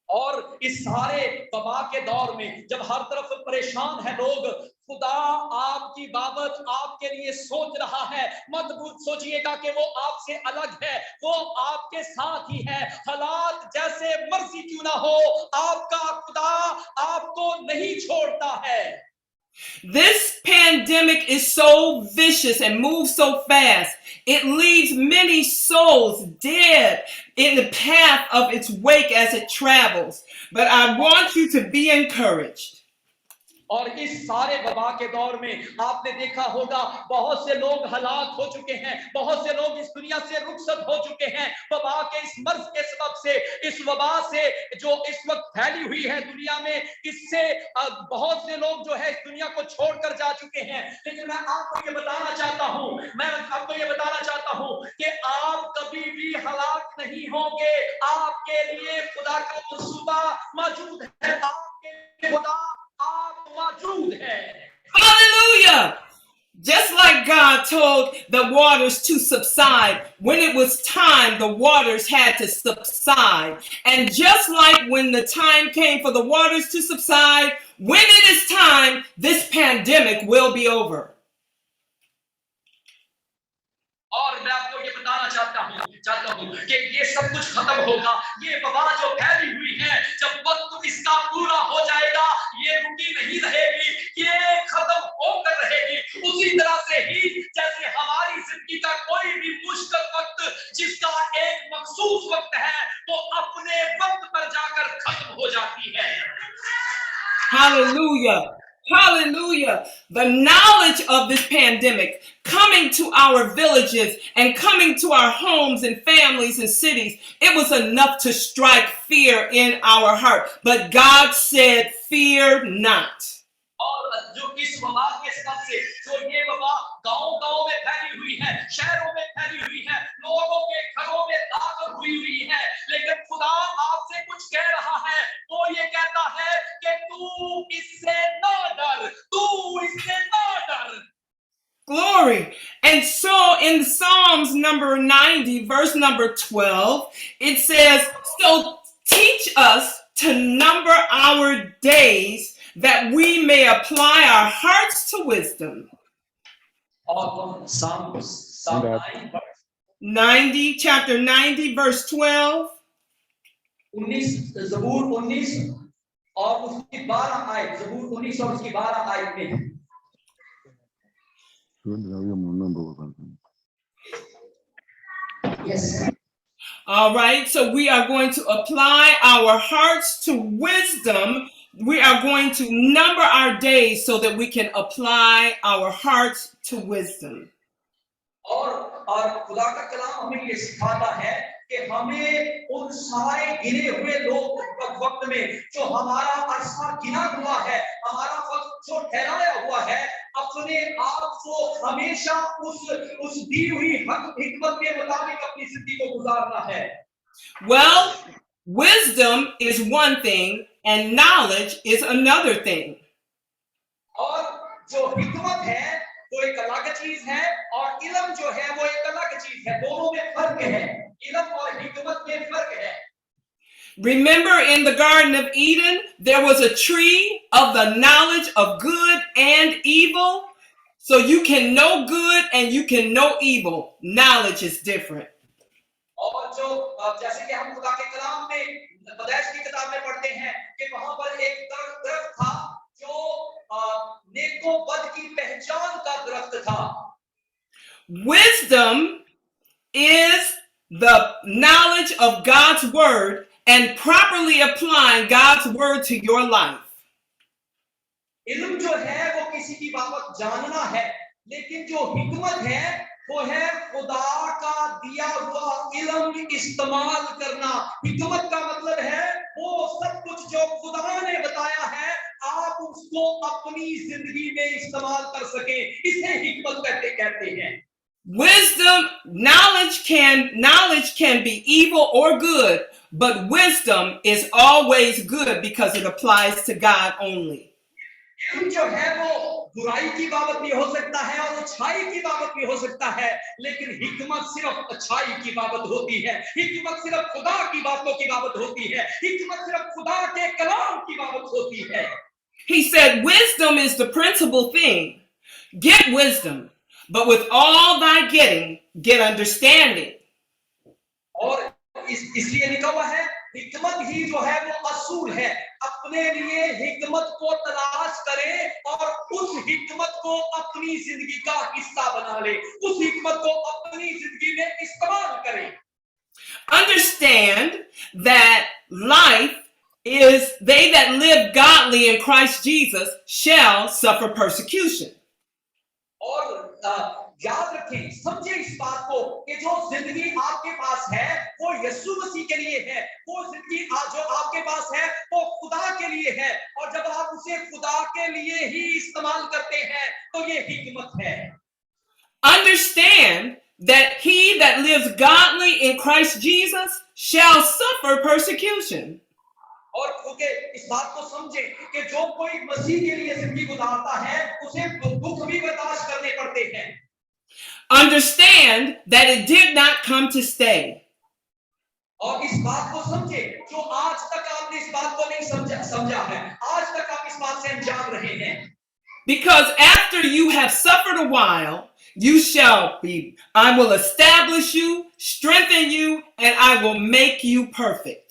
और इस सारे वबा के दौर में जब हर तरफ परेशान है लोग, खुदा आपकी बाबत आपके लिए सोच रहा है। मत सोचिएगा कि वो आपसे अलग है, वो आपके साथ ही है। हालात जैसे मर्जी क्यों ना हो, आपका खुदा आपको नहीं छोड़ता है। This pandemic is so vicious and moves so fast. It leaves many souls dead in the path of its wake as it travels. But I want you to be encouraged. और इस सारे वबा के दौर में आपने देखा होगा बहुत से लोग हलाक हो चुके हैं, बहुत से लोग इस दुनिया से रुखसत हो चुके हैं वबा के इस मर्ज के सबब से। इस वबा से जो इस वक्त फैली हुई है दुनिया में, इससे बहुत से लोग जो है इस दुनिया को छोड़कर जा चुके हैं। लेकिन मैं आपको ये बताना चाहता हूं कि आप कभी भी हलाक नहीं होंगे। आपके लिए खुदा का मंसूबा मौजूद है, आपके लिए खुदा आप मौजूद है। Hallelujah! Just like God told the waters to subside, when it was time, the waters had to subside. And just like when the time came for the waters to subside, when it is time, this pandemic will be over. और मैं आपको ये बताना चाहता हूँ कि ये सब कुछ खत्म होगा। ये वबा जो फैली हुई है, जब वक्त इसका पूरा हो जाएगा, ये रुकी नहीं रहेगी, ये खत्म होकर रहेगी। उसी तरह से ही जैसे हमारी जिंदगी का कोई भी मुश्किल वक्त जिसका एक मखसूस वक्त है, वो अपने वक्त पर जाकर खत्म हो जाती है। Hallelujah. Hallelujah. The knowledge of this pandemic coming to our villages and coming to our homes and families and cities, it was enough to strike fear in our heart. But God said, fear not. और जो इस वबा के सबब से जो ये वबा गांव-गांव में फैली हुई है, शहरों में फैली हुई है, लोगों के घरों में दाखिल हुई है, लेकिन खुदा आपसे कुछ कह रहा है। वो ये कहता है कि तू इससे ना डर, तू इससे ना डर। Glory. And so in Psalms number 90, verse number 12, it says, so teach us to number our days that we may apply our hearts to wisdom. Psalm 90, chapter 90, verse 12. 19 ज़बूर 19 और उसकी 12 आयत, ज़बूर 19 और उसकी 12 आयत में। Yes. All right, so we are going to apply our hearts to wisdom. We are going to number our days so that we can apply our hearts to wisdom. और खुदा का कलाम हमें ये सिखाता है कि हमें उन सारे गिने हुए लोग वक्त में जो हमारा अरसा गिना हुआ है, हमारा वक्त जो ठहराया हुआ है, अपने आप को हमेशा उस दी हुई हिकमत के मुताबिक अपनी जिंदगी को गुजारना है। Well, wisdom is one thing and knowledge is another thing. और जो हिकमत है वो एक अलग चीज है और इल्म जो है वो एक अलग चीज है। दोनों में फर्क है, इल्म और हिकमत में फर्क है। Remember in the Garden of Eden, there was a tree of the knowledge of good and evil. So you can know good and you can know evil. Knowledge is different. और जो जैसे कि हम खुदा के कलाम में पैदाइश की किताब में पढ़ते हैं कि वहां पर एक दरख्त था जो नेको बद की पहचान का दरख्त था। Wisdom is the knowledge of God's word and properly applying God's word to your life. इल्म जो है वो किसी की बाबत जानना है, लेकिन जो हिकमत है वो है खुदा का दिया हुआ इल्म इस्तेमाल करना। हिकमत का मतलब है वो सब कुछ जो खुदा ने बताया है आप उसको अपनी जिंदगी में इस्तेमाल कर सके, इसे हिकमत कहते हैं। Wisdom, knowledge can be evil or good, but wisdom is always good because it applies to God only. इल्म जो है वो बुराई की बाबत भी हो सकता है और अच्छाई की बाबत भी हो सकता है, लेकिन हिकमत सिर्फ अच्छाई की बाबत होती है। हिकमत सिर्फ खुदा की बातों की बाबत होती है। हिकमत सिर्फ खुदा के कलाम की बाबत होती है। He said, wisdom is the principal thing. Get wisdom, but with all thy getting, get understanding. और इसलिए लिखा हुआ है हिकमत ही जो है वो असूल है। अपने लिए हिकमत को तलाश करें और उस हिकमत को अपनी जिंदगी का हिस्सा बना ले, उस हिकमत को अपनी जिंदगी में इस्तेमाल करें। Understand that life is they that live godly in Christ Jesus shall suffer persecution. और याद रखें, समझे इस बात को कि जो जिंदगी आपके पास है वो यीशु मसीह के लिए है। वो जिंदगी जो आपके पास है वो खुदा के लिए है, और जब आप उसे खुदा के लिए ही इस्तेमाल करते हैं तो ये हिकमत है। Understand that he that lives godly in Christ Jesus shall suffer persecution. और क्योंकि इस बात को समझे कि जो कोई मसीह के लिए जिंदगी गुजारता है उसे दुख भी बर्दाश्त करने पड़ते हैं। Understand that it did not come to stay. और इस बात को समझे, जो आज तक आपने इस बात को नहीं समझा है, आज तक आप इस बात से अनजान रहे हैं। Because after you have suffered a while, I will establish you, strengthen you, and I will make you perfect.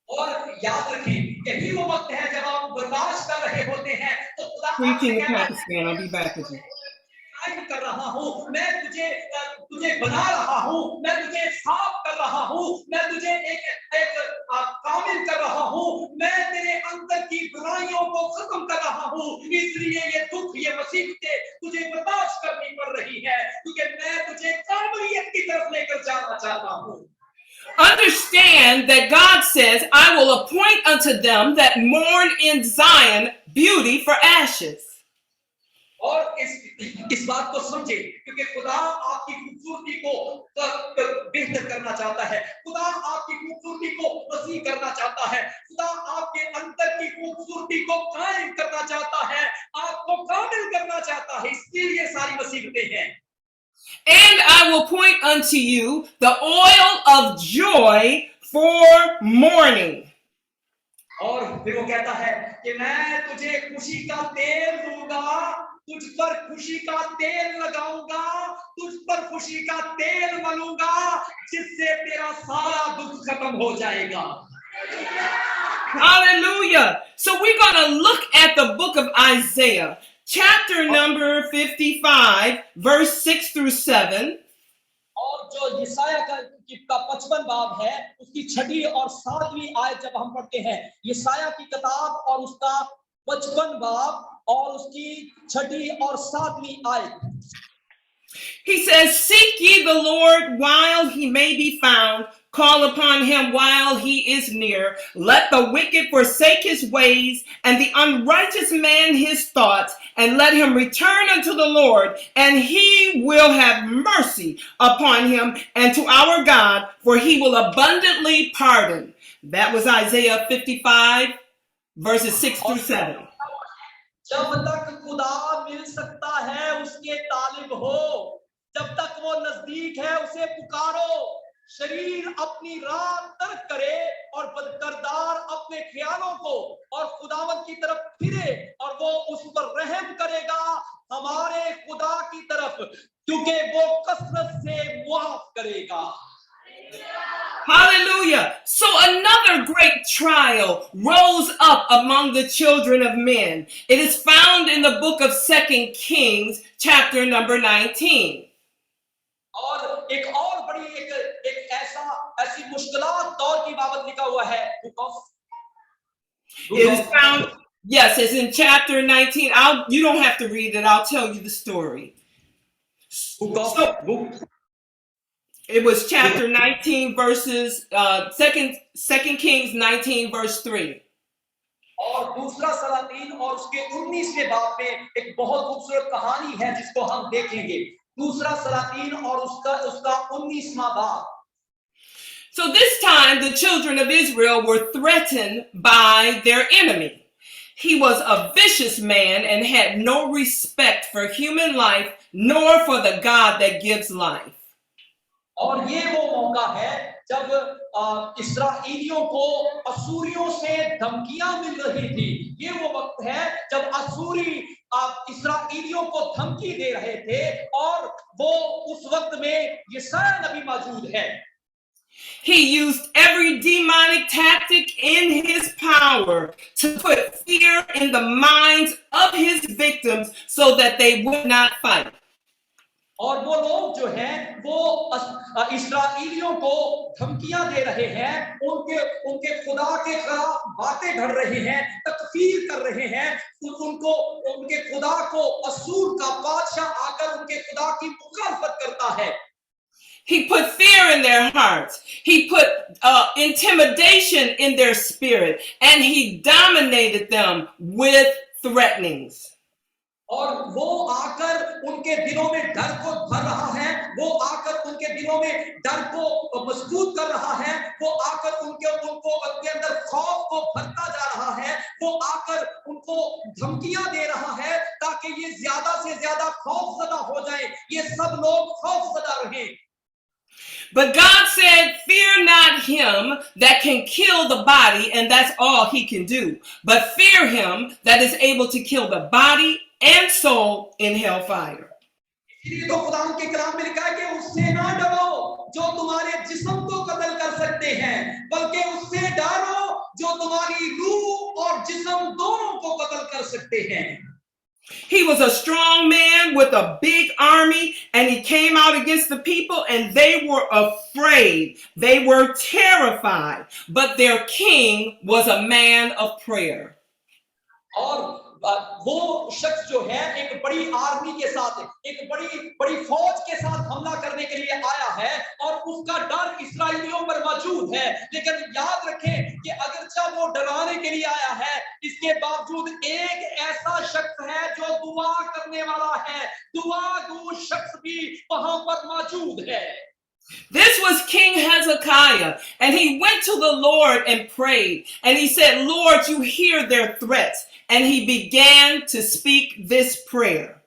और याद रखें, यही वो वक्त है जब आप बर्दाश्त कर रहे होते हैं तो खुदा Preaching in Pakistan, I'll be back with you. कर रहा हूँ, मैं तुझे बना रहा हूँ, मैं तुझे साफ कर रहा हूँ, मैं तुझे एक कामिल कर रहा हूँ, मैं तेरे अंदर की बुराइयों को खत्म कर रहा हूँ। इसलिए ये दुख, ये मुसीबतें तुझे बर्दाश्त करनी पड़ रही है, क्योंकि मैं तुझे कामिलियत की तरफ लेकर जाना चाहता हूँ। Understand that God says, I will appoint unto them that mourn in Zion beauty for ashes. और इस बात को समझे, क्योंकि खुदा आपकी खूबसूरती को बेहतर करना चाहता है। खुदा आपकी खूबसूरती को वसी करना चाहता है। खुदा आपके अंदर की खूबसूरती को कायम करना चाहता है, आपको कामिल करना चाहता है। इसके लिए सारी मुसीबतें हैं। And I will point unto you the oil of joy for mourning. और फिर वो कहता है कि मैं तुझे खुशी का तेल दूंगा, तुझ पर खुशी का तेल लगाऊंगा, तुझ पर खुशी का तेल मलूंगा, जिससे तेरा सारा दुख खत्म हो जाएगा। Hallelujah. So we're going to look at the book of Isaiah, chapter number 55, verse 6 through 7. और जो यशायाह का 55 बाब है, उसकी 6वीं और 7वीं आयत जब हम पढ़ते हैं, यशायाह की किताब और उसका 55 बाब और उसकी 6वीं और 7वीं आयत। He says, seek ye the Lord while he may be found. Call upon him while he is near. Let the wicked forsake his ways, and the unrighteous man his thoughts, and let him return unto the Lord, and he will have mercy upon him and to our God, for he will abundantly pardon. That was Isaiah 55, verses 6 through 7. जब तक खुदा मिल सकता है उसके तालिब हो, जब तक वो नजदीक है उसे पुकारो। शरीर अपनी राह तर्क करे और बदकरदार अपने ख्यालों को और खुदावंद की तरफ फिरे और वो उस पर रहम करेगा हमारे खुदा की तरफ, क्योंकि वो कसरत से मुआफ करेगा। Hallelujah. So another great trial rose up among the children of men. It is found in the book of 2 Kings, chapter number 19. और एक और बड़ी एक ऐसी मुश्किलात दौर की बाबत लिखा हुआ है। It is found, yes, it's in chapter 19. You don't have to read it. I'll tell you the story. It was chapter 19 verses, 2 Kings 19 verse 3. और दूसरा सलातीन और उसके 19वें बाब में एक बहुत खूबसूरत कहानी है जिसको हम देखेंगे। दूसरा सलातीन और उसका 19वां बाब। So this time the children of Israel were threatened by their enemy. He was a vicious man and had no respect for human life nor for the God that gives life. और ये वो मौका है जब इस्राएलियों को असूरियों से धमकियां मिल रही थी। ये वो वक्त है जब असूरी इस्राएलियों को धमकी दे रहे थे और वो उस वक्त में यशायाह नबी मौजूद है। He used every demonic tactic in his power to put fear in the minds of his victims so that they would not fight. और वो लोग जो हैं वो इस्राएलियों को धमकियां दे रहे हैं, उनके खुदा के खिलाफ बातें घड़ रहे हैं, तकफीर कर रहे हैं, उनके खुदा को असूर का बादशाह आकर उनके खुदा की मुखालफत करता है। He put fear in their hearts. He put intimidation in their spirit, and he dominated them with threatenings. और वो आकर उनके दिलों में डर को भर रहा है, वो आकर उनके दिलों में डर को मजबूत कर रहा है, वो आकर उनके अंदर खौफ को भरता जा रहा है, वो आकर उनको धमकियां दे रहा है ताकि ये ज्यादा से ज्यादा खौफजदा हो जाए, ये सब लोग खौफजदा रहें। But God said, fear not him that can kill the body, and that's all he can do. But fear him that is able to kill the body and soul in hellfire. इसलिए तो खुदा के कलाम में लिखा है कि उससे ना डरो जो तुम्हारे जिस्म को कत्ल कर सकते हैं, बल्कि उससे डरो जो तुम्हारी रूह और जिस्म दोनों को कत्ल कर सकते हैं। He was a strong man with a big army, and he came out against the people, and they were afraid. They were terrified, but their king was a man of prayer. और वो शख्स जो है एक बड़ी army के साथ, एक बड़ी फौज के साथ हमला करने के लिए आया है और उसका डर इस्राएलियों पर मौजूद है। लेकिन याद रखें कि अगरचे वो डराने के लिए आया है, इसके बावजूद एक ऐसा शख्स है जो दुआ करने वाला है, दुआगो शख्स भी वहां पर मौजूद है। This was King Hezekiah, and he went to the Lord and prayed, and he said, Lord, you hear their threats. And he began to speak this prayer.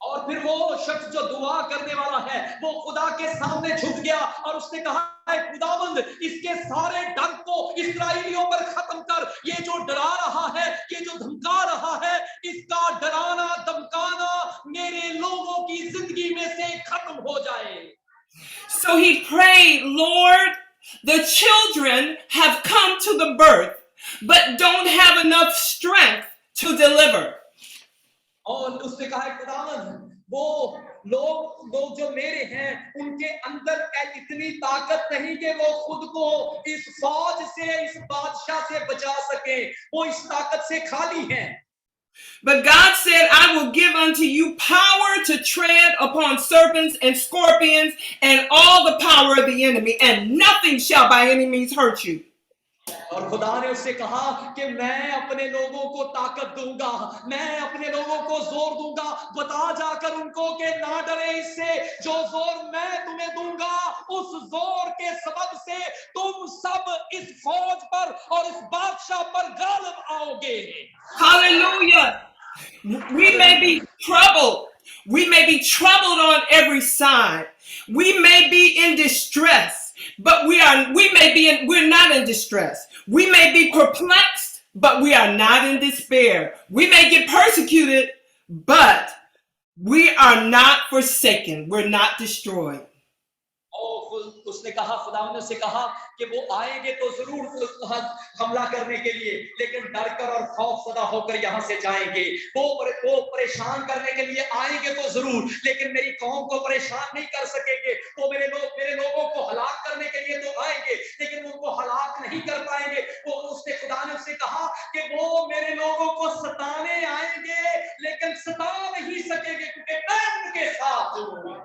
और फिर वो शख्स जो दुआ करने वाला है वो खुदा के सामने झुक गया और उसने कहा है खुदावंद इसके सारे डर को इस्राएलियों पर खत्म कर, ये जो डरा रहा है, ये जो धमका रहा है, इसका डराना धमकाना मेरे लोगों की जिंदगी में से खत्म हो जाए। So he prayed, Lord, the children have come to the birth, but don't have enough strength to deliver. और उसने कहा है खुदावंद वो लोग जो मेरे हैं उनके अंदर इतनी ताकत नहीं कि वो खुद को इस फौज से, इस बादशाह से बचा सके, वो इस ताकत से खाली हैं। But God said, I will give unto you power to tread upon serpents and scorpions and all the power of the enemy, and nothing shall by any means hurt you. और खुदा ने उससे कहा कि मैं अपने लोगों को ताकत दूंगा, मैं अपने लोगों को जोर दूंगा, बता जाकर उनको कि ना डरे इससे, जो जोर मैं तुम्हें दूंगा उस जोर के सबब से तुम सब इस फौज पर और इस बादशाह पर गालिब आओगे. Hallelujah. We may be troubled. We may be troubled on every side. We may be in distress, but we're not in distress. We may be perplexed, but we are not in despair. We may get persecuted, but we are not forsaken. We're not destroyed. उसने कहा, खुदा ने उससे कहा कि वो आएंगे तो जरूर हमला करने के लिए, लेकिन डरकर और खौफ सदा होकर यहाँ से जाएंगे. वो परेशान करने के लिए आएंगे तो जरूर, लेकिन मेरी कौम को परेशान नहीं कर सकेंगे. वो मेरे लोगों को हलाक करने के लिए तो आएंगे, लेकिन उनको हलाक नहीं कर पाएंगे. वो खुदा ने उससे कहा कि वो मेरे लोगों को सताने आएंगे, लेकिन सता नहीं सकेंगे, क्योंकि मैं उनके साथ हूँ.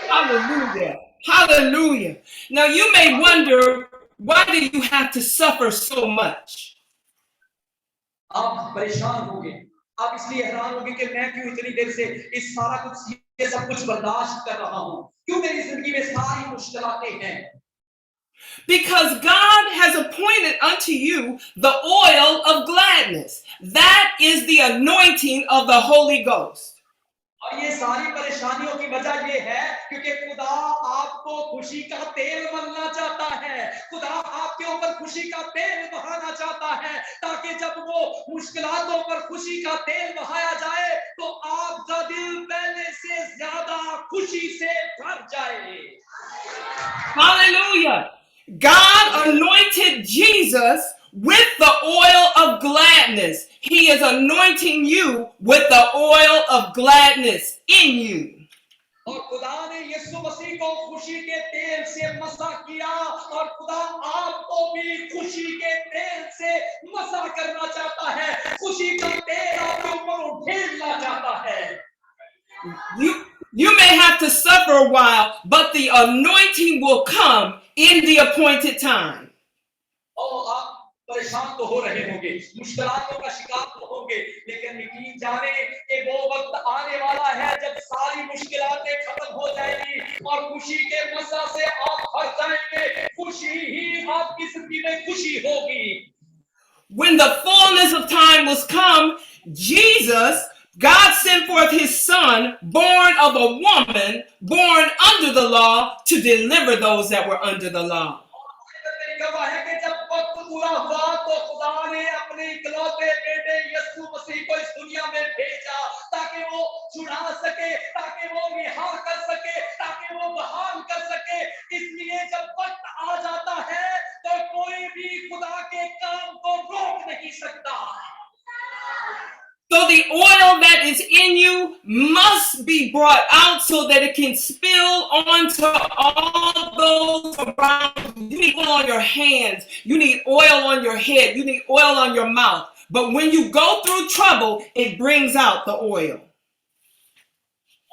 Hallelujah. Hallelujah. Now you may wonder, why do you have to suffer so much? आप परेशान होंगे, आप इसलिए हैरान होंगे कि मैं क्यों इतनी देर से ये सब कुछ बर्दाश्त कर रहा हूं, क्यों मेरी जिंदगी में सारी मुश्किलातें हैं. Because God has appointed unto you the oil of gladness. That is the anointing of the Holy Ghost. और ये सारी परेशानियों की वजह ये है क्योंकि खुदा आपको खुशी का तेल मलना चाहता है. खुदा आपके ऊपर खुशी का तेल बहाना चाहता है, ताकि जब वो मुश्किलातों पर खुशी का तेल बहाया जाए तो आपका दिल पहले से ज्यादा खुशी से भर जाए. Hallelujah. God anointed Jesus with the oil of gladness. He is anointing you with the oil of gladness in you. और खुदा ने यीशु मसीह को खुशी के तेल से मसा किया, और खुदा आपको भी खुशी के तेल से मसा करना चाहता है. खुशी का तेल आपके ऊपर उठेलना चाहता है. You may have to suffer a while, but the anointing will come in the appointed time. और आप परेशान तो हो रहे होंगे, मुश्किलातों का शिकार तो होंगे, लेकिन यकीन जाने कि वो वक्त आने वाला है जब सारी मुश्किलातें खत्म हो जाएंगी और खुशी के मज़ा से आप भर जाएंगे. खुशी ही आपकी जिंदगी में खुशी होगी. When the fullness of time was come, God sent forth his son, born of a woman, born under the law, to deliver those that were under the law. पूरा हुआ तो खुदा ने अपने इकलौते बेटे यीशु मसीह को इस दुनिया में भेजा, ताकि वो छुड़ा सके, ताकि वो रिहा कर सके, ताकि वो बहाल कर सके. इसलिए जब वक्त आ जाता है तो कोई भी खुदा के काम को रोक नहीं सकता. So the oil that is in you must be brought out so that it can spill onto all those around you. You need oil on your hands. You need oil on your head. You need oil on your mouth. But when you go through trouble, it brings out the oil.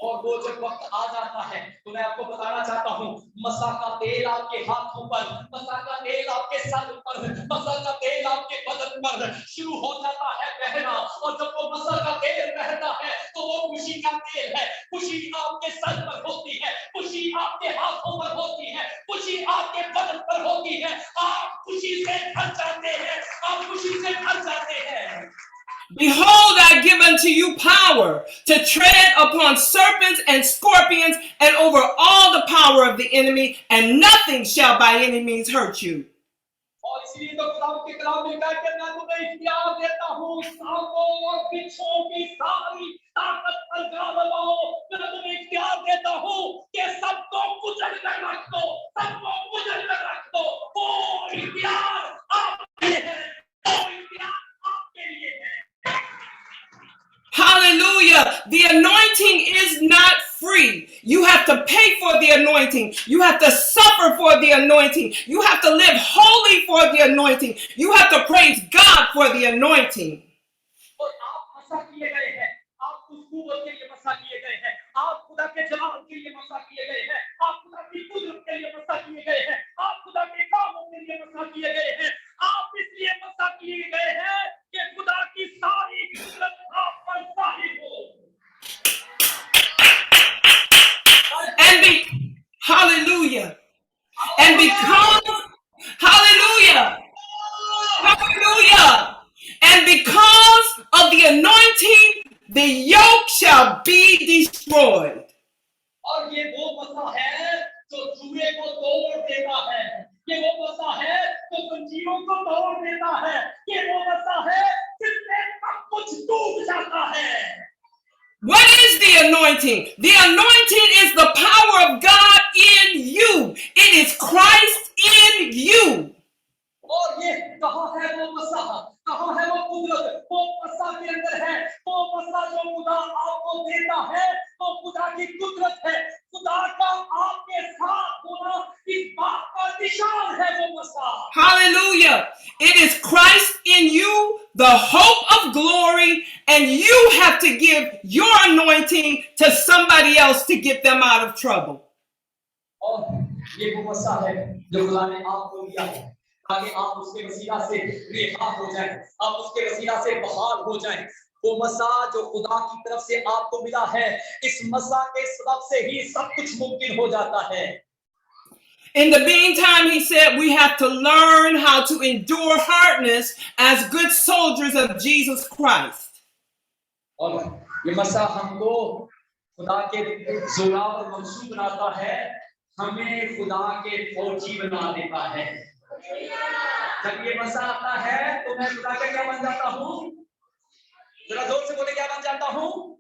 और वो जब वक्त आ जाता है तो मैं आपको बताना चाहता हूँ, मसा का तेल आपके हाथों पर, मसा का तेल आपके सर पर, मसा का तेल आपके बदन पर शुरू हो जाता है बहना. और जब वो मसा का तेल बहता है तो वो खुशी का तेल है. खुशी आपके सर पर होती है, खुशी आपके हाथों पर होती है, खुशी आपके बदन पर होती है. आप खुशी से भर जाते हैं, आप खुशी से भर जाते हैं. Behold, I give unto you power to tread upon serpents and scorpions and over all the power of the enemy, and nothing shall by any means hurt you. और इसीलिए तो खुदा के कलाम में कहते हैं, मैं तुम्हें इख्तियार देता हूँ सांपों और बिच्छुओं की सारी ताकत पर गालिब आओ. मैं तुम्हें इख्तियार देता हूँ कि सबको कुचल कर रख दो, सबको कुचल कर रख दो. वो इख्तियार आपके लिए है, वो इख्तियार आपके लिए है. Hallelujah. The anointing is not free. You have to pay for the anointing. You have to suffer for the anointing. You have to live holy for the anointing. You have to praise God for the anointing. मसा किए गए हैं, आप उस कुव्वत के लिए मसा किए गए हैं, आप खुदा के जलाल के लिए मसा किए गए हैं, आप खुदा की कुदरत के लिए मसा किए गए हैं, आप खुदा के कामों के लिए मसा किए गए हैं, आप इसलिए मसा किए गए हैं कि खुदा की सारी कुदरत आप पर जाहिर हो। Hallelujah. And because, hallelujah, hallelujah. And because of the anointing, the yoke shall be destroyed. और ये वो मसा है जो जुए को तोड़ देता है, ये वो मसा है जो जंजीरों को तोड़ देता है, ये वो मसा है जिससे सब कुछ डूब जाता है। What is the anointing? The anointing is the power of God in you. It is Christ in you. और ये कहाँ है वो मसा, कहाँ है वो कुदरत, वो मसा के अंदर है, वो मसा जो खुदा आपको देता है, वो खुदा की कुदरत है, खुदा का आपके साथ होना इस बात का निशान है वो मसा। Hallelujah. It is Christ in you, the hope of glory, and you have to give your anointing to somebody else to get them out of trouble. और ये वो मसा है जो खुदा ने आपको दिया है, ताकि आप उसके वसीला से रिहा हो जाएं, आप उसके वसीला से बहाल हो जाएं। वो मसा जो खुदा की तरफ से आपको मिला है, इस मसा के सबब से ही सब कुछ मुमकिन हो जाता है। In the meantime, he said, we have to learn how to endure hardness as good soldiers of Jesus Christ. और ये मसा हमको खुदा के जोरावर मंसूब बनाता है, हमें खुदा के फौजी बना देता है। जब ये मसा आता है तो मैं खुदा का क्या बन जाता हूँ? जरा जोर से बोले, क्या बन जाता हूँ?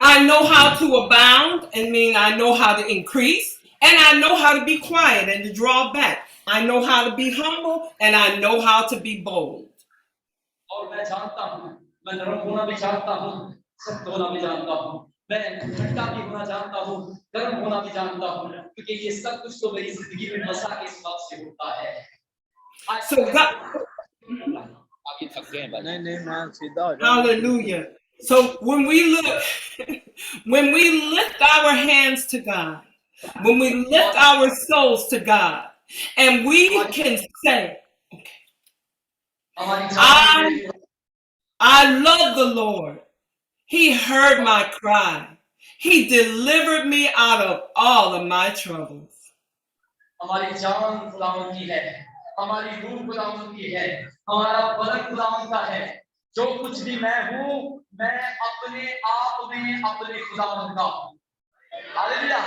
I know how to abound, and I know how to increase, and I know how to be quiet and to draw back. I know how to be humble, and I know how to be bold. और मैं जानता हूँ, मैं नरम होना भी जानता हूँ, सख्त होना भी जानता हूँ, मैं ठंडा भी होना जानता हूँ, गर्म होना भी जानता हूँ, क्योंकि ये सब कुछ तो मेरी जिंदगी में मसा के सबब से होता है। So God, hallelujah. So when we lift our hands to God, when we lift our souls to God, and we can say, I love the Lord. He heard my cry. He delivered me out of all of my troubles. हमारी जान खुदावंद की है, हमारी रूह खुदावंद की है, हमारा बदन खुदावंद का है। जो कुछ भी मैं हूँ, मैं अपने आप में अपने खुदावंद का हूँ। Hallelujah.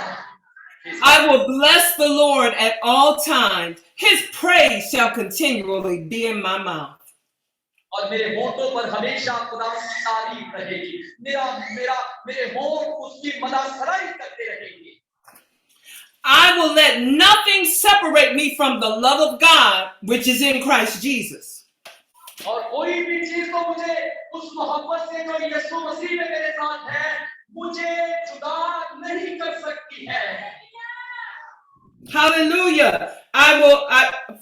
I will bless the Lord at all times. His praise shall continually be in my mouth. और मेरे होठों पर हमेशा खुदावंद की तारीफ रहेगी। मेरे होठ उसकी मदासराई करते रहेंगे। I will let nothing separate me from the love of God, which is in Christ Jesus. और कोई भी चीज तो मुझे उस मोहब्बत से जो यीशु मसीह में मेरे साथ है, मुझे जुदा नहीं कर सकती है। Hallelujah.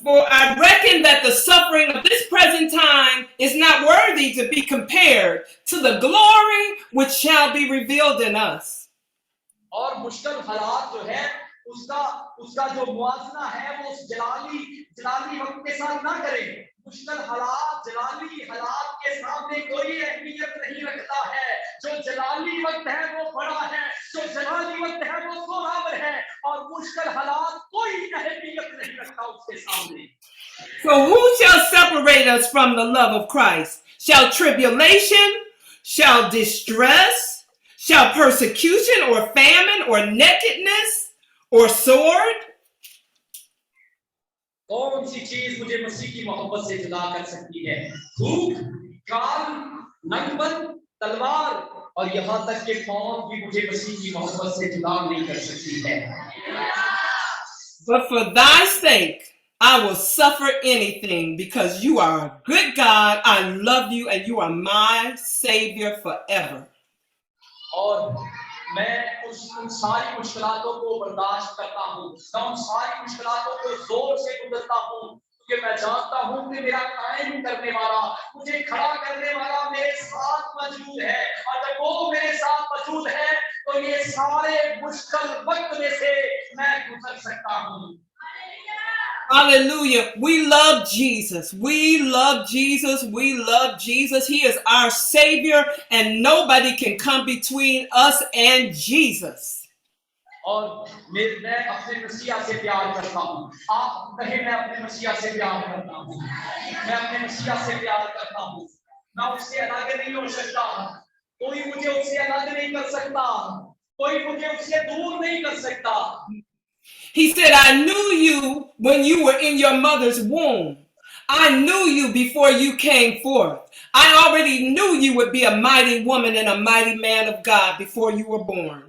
For I reckon that the suffering of this present time is not worthy to be compared to the glory which shall be revealed in us. और मुश्किल हालात जो है, उसका जो मुआवजा है, वो उस जलाली वक्त के साथ ना करें। मुश्किल हालात जलाली हालात के सामने कोई अहमियत नहीं रखता है। जो जलाली वक्त है वो बड़ा है, जो जलाली वक्त है वो सोनावर है, और मुश्किल हालात कोई अहमियत नहीं रखता उसके सामने। So who shall separate us from the love of Christ? Shall tribulation, shall distress, shall persecution or famine or nakedness or sword? कौन सी चीज मुझे मसीह की मोहब्बत से जुदा कर सकती है? भूख, काल, नंगपन, तलवार, और यहाँ तक कि कौन भी मुझे मसीह की मोहब्बत से जुदा नहीं कर सकती है। But for thy sake, I will suffer anything, because you are a good God. I love you, and you are my Savior forever. और मैं उन सारी मुश्किलातों को बर्दाश्त करता हूँ, मैं उन सारी मुश्किलातों को जोर से गुजरता हूँ, क्योंकि मैं जानता हूं कि मेरा कायम करने वाला, मुझे खड़ा करने वाला मेरे साथ मौजूद है। और जब वो मेरे साथ मौजूद है तो ये सारे मुश्किल वक्त में से मैं गुजर सकता हूं। Hallelujah. We love Jesus. We love Jesus. We love Jesus. He is our Savior, and nobody can come between us and Jesus. और मैं अपने मसीहा से प्यार करता हूँ। आप कहें मैं अपने मसीहा से प्यार करता हूँ। मैं अपने मसीहा से प्यार करता हूँ। मैं उससे अलग नहीं हो सकता। कोई मुझे उससे अलग नहीं कर सकता। कोई मुझे उससे दूर नहीं कर सकता। He said, I knew you when you were in your mother's womb. I knew you before you came forth. I already knew you would be a mighty woman and a mighty man of God before you were born.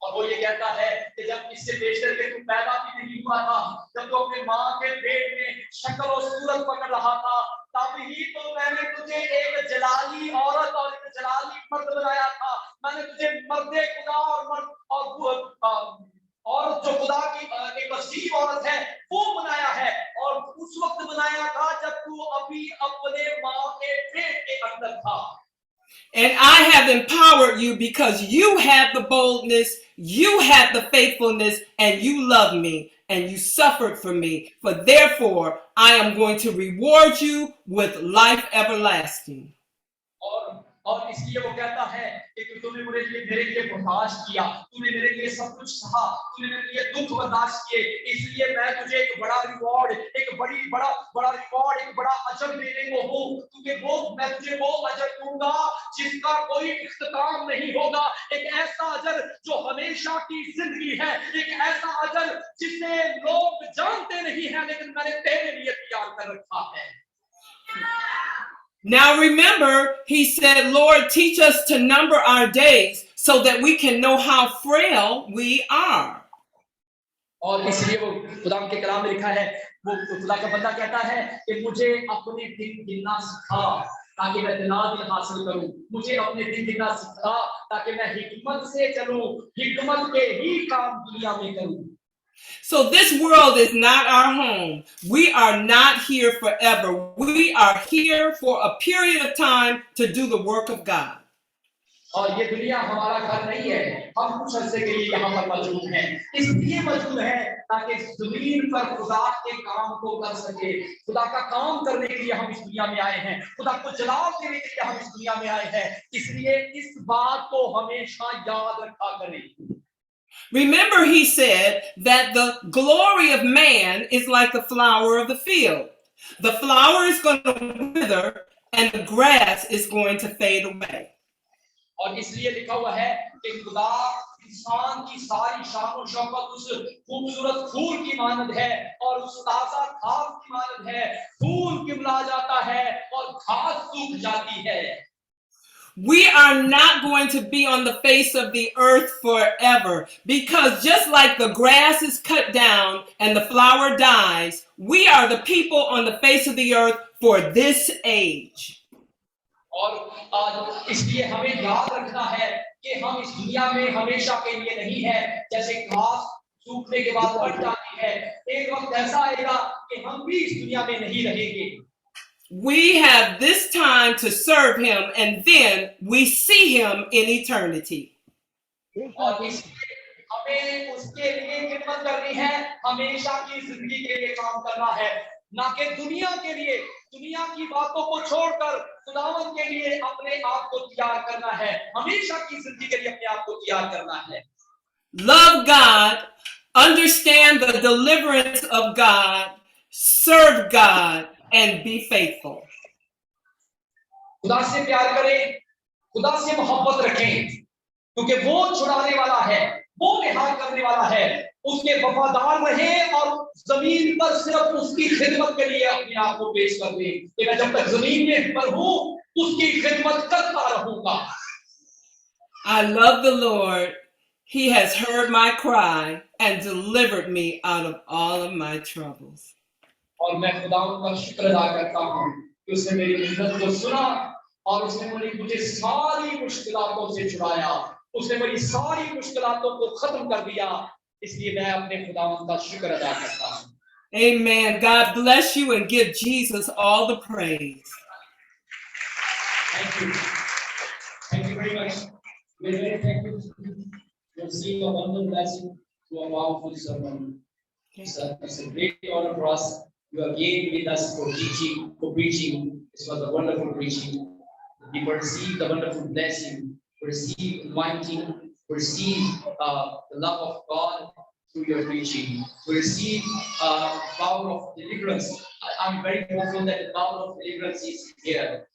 और वो ये कहता है कि जब इससे बेशतर के तू पैदा भी नहीं हुआ था, जब तू अपने माँ के पेट में शक्ल और सूरत पकड़ रहा था, तब ही तो मैंने तुझे एक जलाली औरत और एक जलाली मर्द बनाया था। मैंने तुझे मर्दे खुदा और मर्द और जो खुदा की एक वसीम औरत है वो बनाया है, और उस वक्त बनाया था जब तू अभी अपने माँ के पेट के अंदर था। And I have empowered you because you had the boldness, you had the faithfulness, and you loved me, and you suffered for me. For therefore, I am going to reward you with life everlasting. और इसलिए वो कहता है कि तूने मेरे लिए बर्दाश्त किया, तूने मेरे लिए सब कुछ सहा, तूने मेरे लिए दुख बर्दाश्त किए, इसलिए मैं तुझे एक बड़ा रिवॉर्ड, एक बड़ा रिवॉर्ड, एक बड़ा अजर देने को हूँ। क्योंकि मैं तुझे वो अजर दूंगा जिसका कोई इख्तिताम नहीं होगा। एक ऐसा अजर जो हमेशा की जिंदगी है, एक ऐसा अजर जिसे लोग जानते नहीं है, लेकिन मैंने तेरे लिए तैयार कर रखा है। Now remember, he said, Lord, teach us to number our days so that we can know how frail we are. और इसलिए वो खुदा के कलाम में लिखा है, वो खुदा का बंदा कहता है कि मुझे अपने दिन गिनना सिखा ताकि मैं दिन हासिल करूं। मुझे अपने दिन गिनना सिखा ताकि मैं हिकमत से चलूं, हिकमत के ही काम दुनिया में करूं। So this world is not our home. We are not here forever. We are here for a period of time to do the work of God. और ये दुनिया हमारा घर नहीं है। हम कुछ अरसे के लिए यहाँ पर मौजूद हैं। इसलिए मौजूद है ताकि जमीन पर खुदा के काम को कर सके। खुदा का काम करने के लिए हम इस दुनिया में आए हैं। खुदा को जलाल देने के लिए हम इस दुनिया में आए हैं। इसलिए इस बात को हमेशा याद रखा करें। Remember, he said that the glory of man is like the flower of the field. The flower is going to wither and the grass is going to fade away. और इसलिए लिखा हुआ है कि खुदा इंसान की सारी शान और शौकत उस खूबसूरत फूल की मानद है और उस ताजा घास की मानद है। फूल कुमला जाता है और घास सूख जाती है। We are not going to be on the face of the earth forever, because just like the grass is cut down and the flower dies, we are the people on the face of the earth for this age. और इसलिए हमें याद रखना है कि हम इस दुनिया में हमेशा के लिए नहीं है। जैसे घास सूखने के बाद बढ़ जाती है, एक वक्त ऐसा आएगा कि हम भी इस दुनिया में नहीं रहेंगे। We have this time to serve him, and then we see him in eternity. और इसलिए हमें उसके लिए खिदमत करनी है, हमेशा की जिंदगी के लिए काम करना है, ना कि दुनिया के लिए। दुनिया की बातों को छोड़कर खुदावंद के लिए अपने आप को तैयार करना है, हमेशा की जिंदगी के लिए अपने आप को तैयार करना है। Love God, understand the deliverance of God, serve God, and be faithful. खुदा से प्यार करें, खुदा से मोहब्बत रखें, क्योंकि वो छुड़ाने वाला है, वो निहाल करने वाला है। उसके वफादार रहें और जमीन पर सिर्फ उसकी खिदमत के लिए अपने आप को पेश कर दें कि मैं जब तक जमीन में पर हूं उसकी खिदमत करता रहूंगा। I love the Lord. He has heard my cry and delivered me out of all of my troubles. और मैं खुदावंद का शुक्र अदा करता हूं कि उसने मेरी मिन्नत को सुना और उसने मुझे सारी मुश्किलों से छुड़ाया। उसने मेरी सारी मुश्किलों को खत्म कर दिया। इसलिए मैं अपने खुदावंद का शुक्र अदा करता हूं। Amen. God bless you and give Jesus all the praise. Thank you. Thank you very much. We're very thankful to receive a wonderful blessing to a powerful sermon. It's a great honor for us. You again with us for teaching, for preaching. This was a wonderful preaching. We receive the wonderful blessing, receive anointing, receive the love of God through your preaching. We receive power of deliverance. I'm very hopeful that the power of deliverance is here.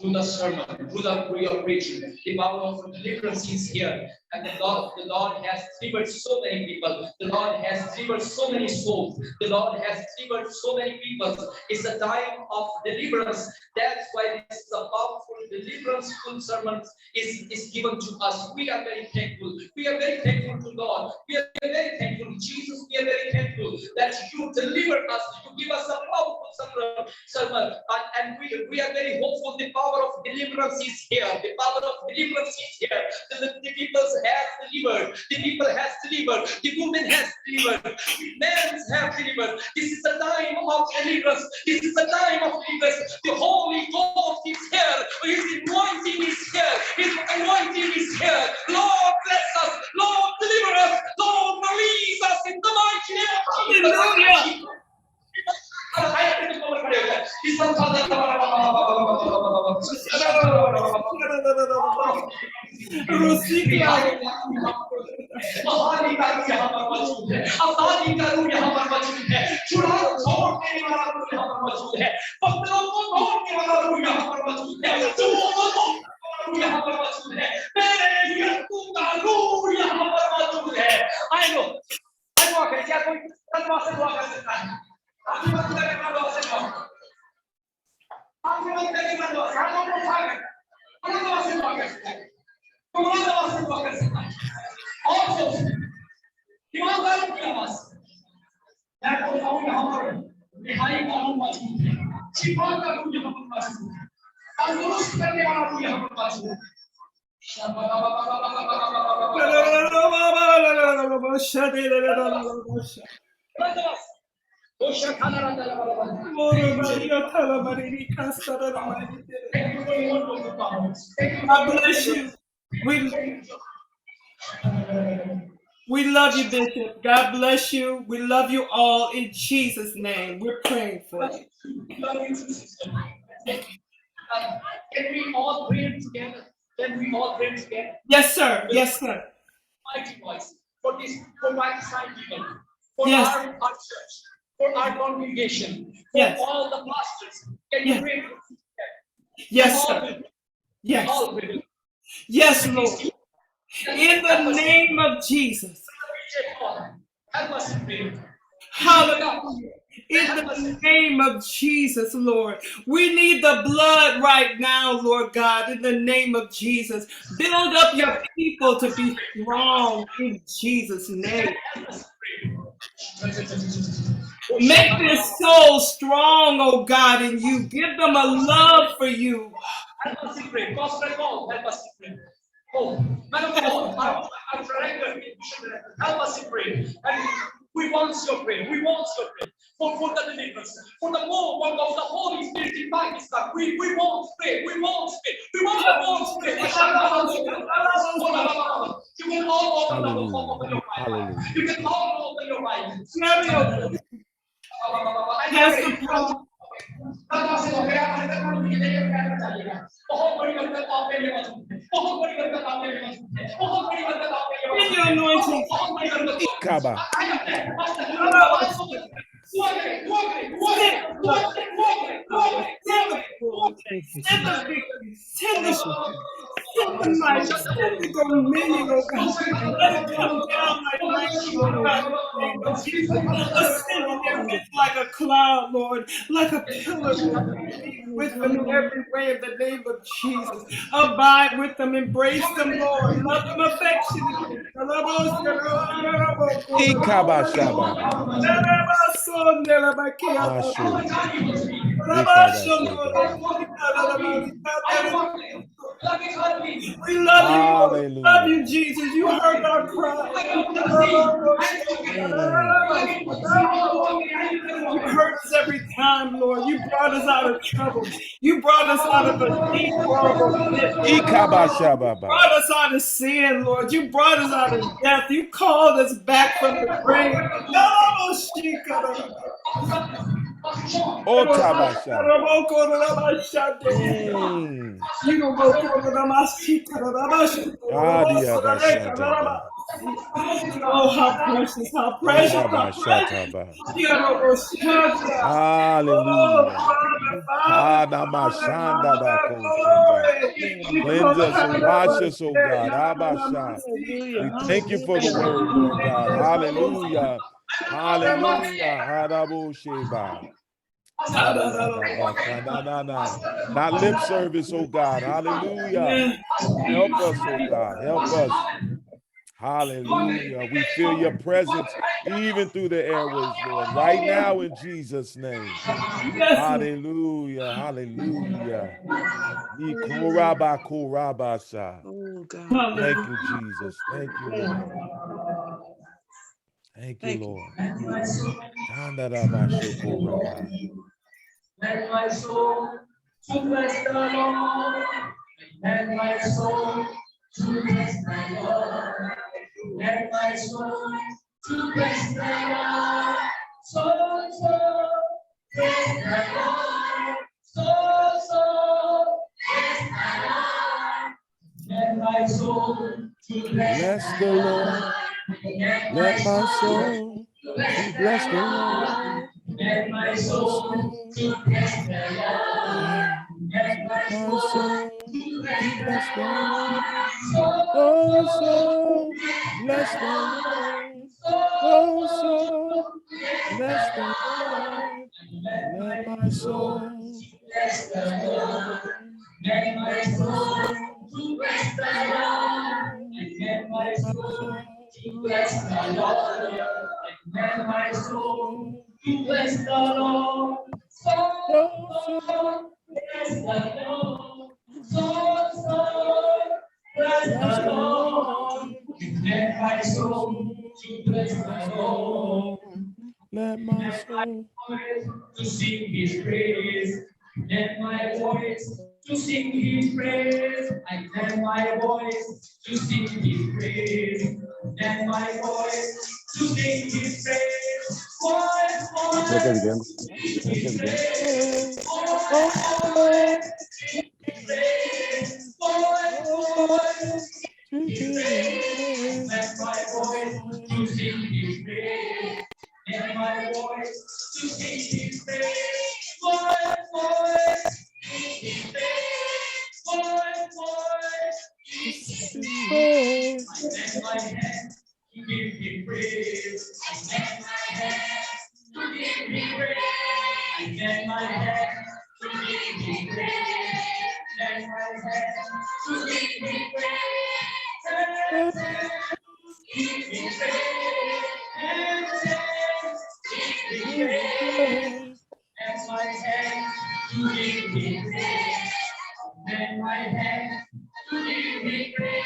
Through the sermon, through your preaching, the power of deliverance is here. And the Lord has delivered so many people. The Lord has delivered so many souls. The Lord has delivered so many people. It's a time of deliverance. That's why this is a powerful deliverance sermon is given to us. We are very thankful. We are very thankful to God. We are very thankful to Jesus. We are very thankful that you deliver us. You give us a powerful sermon. And we are very hopeful. The power of deliverance is here. The power of deliverance is here. The people have delivered. The people has delivered. The woman has delivered. The men have delivered. This is a time of deliverance. This is a time of deliverance. The Holy Ghost is here. His anointing is here. His anointing is here. Lord, bless us. Lord, deliver us. Lord, release us in the mighty name of Jesus. God bless you. We love you, Bishop. God bless you. We love you all in Jesus' name. We're praying for you. Can we all pray together? Can we all pray together? Yes, sir. Yes, sir. Mighty voice for this, for my disciples, for Yes. our church, for our congregation, for Yes. all the pastors. Can Yes. you pray? Yes, sir. Yes. All pray. Yes, Lord. In the name of Jesus. Help us to pray. Hallelujah. In the name of Jesus, Lord. We need the blood right now, Lord God, in the name of Jesus. Build up your people to be strong in Jesus' name. Make their soul strong, oh God, in you. Give them a love for you. Help us to pray. Pastor Paul, help us to pray. Oh, man of God, our director, help us to pray. And we want your prayer. We want your prayer. For the deliverance, for the movement of the Holy Spirit in Pakistan. We want prayer. We want prayer. We want prayer. You can all open your mind. You can all open your mind. Kaba. Send the might, send the dominion, oh God. Let it come down like rain, oh God. Ascend their midst like a cloud, Lord, like a pillar, Lord. Be with them in every way in the name of Jesus. Abide with them, embrace them, Lord. Love them affectionately. Ikaba Shaba. We love you, Lord. Hallelujah. Love you, Jesus. You heard our cry. us every time, Lord. You brought us out of trouble. You brought us out of a deep, horrible pit. Ikabashababa. Brought us out of sin, Lord. You brought us out of death. You called us back from the grave. Otabasha. Adiabashataba. Oh, how precious, how precious, how precious. Adabashataba. Hallelujah. Cleanse us and wash us, oh God. Abasha. We thank you for the word, Lord God. Hallelujah. Hallelujah. Hadabosheba. Not lip service, oh God. Hallelujah. Help us, oh God. Help us. Hallelujah. We feel your presence even through the airways, Lord, right now in Jesus' name. Hallelujah. Hallelujah. Nikoraba-korabasha. Oh God. Thank you, Jesus. Thank you, Lord. Thank you, Lord. Tandarabashokoraba. Let my soul to bless the Lord. Let my soul to bless the Lord. Let my soul to bless the Lord. So bless the Lord. So bless the Lord. Let my soul to bless the Lord. Let my soul to bless the Lord. Let my soul to bless the Lord. Let my soul to bless the Lord. Oh, so bless the Lord. Oh, so bless the Lord. Let my soul bless the Lord. Let my soul to bless the Lord. Let my soul to bless the Lord. Let my soul to bless the Lord. So bless the Lord. So bless the Lord. Let my soul to bless the Lord. Let my soul To sing his praise. Let my voice to sing his praise. I let my voice to sing his praise. Let my voice to sing his praise. Voice, let my voice to sing his praise. Let my voice to sing his praise. Voice, sing his praise. Voice, sing his praise. I let my hand to give him praise. I let my hand to give him praise. I let my hand to give him praise. Let my hand to give him praise. Give him praise. That's my hand to give me praise. That's my hand to give me praise.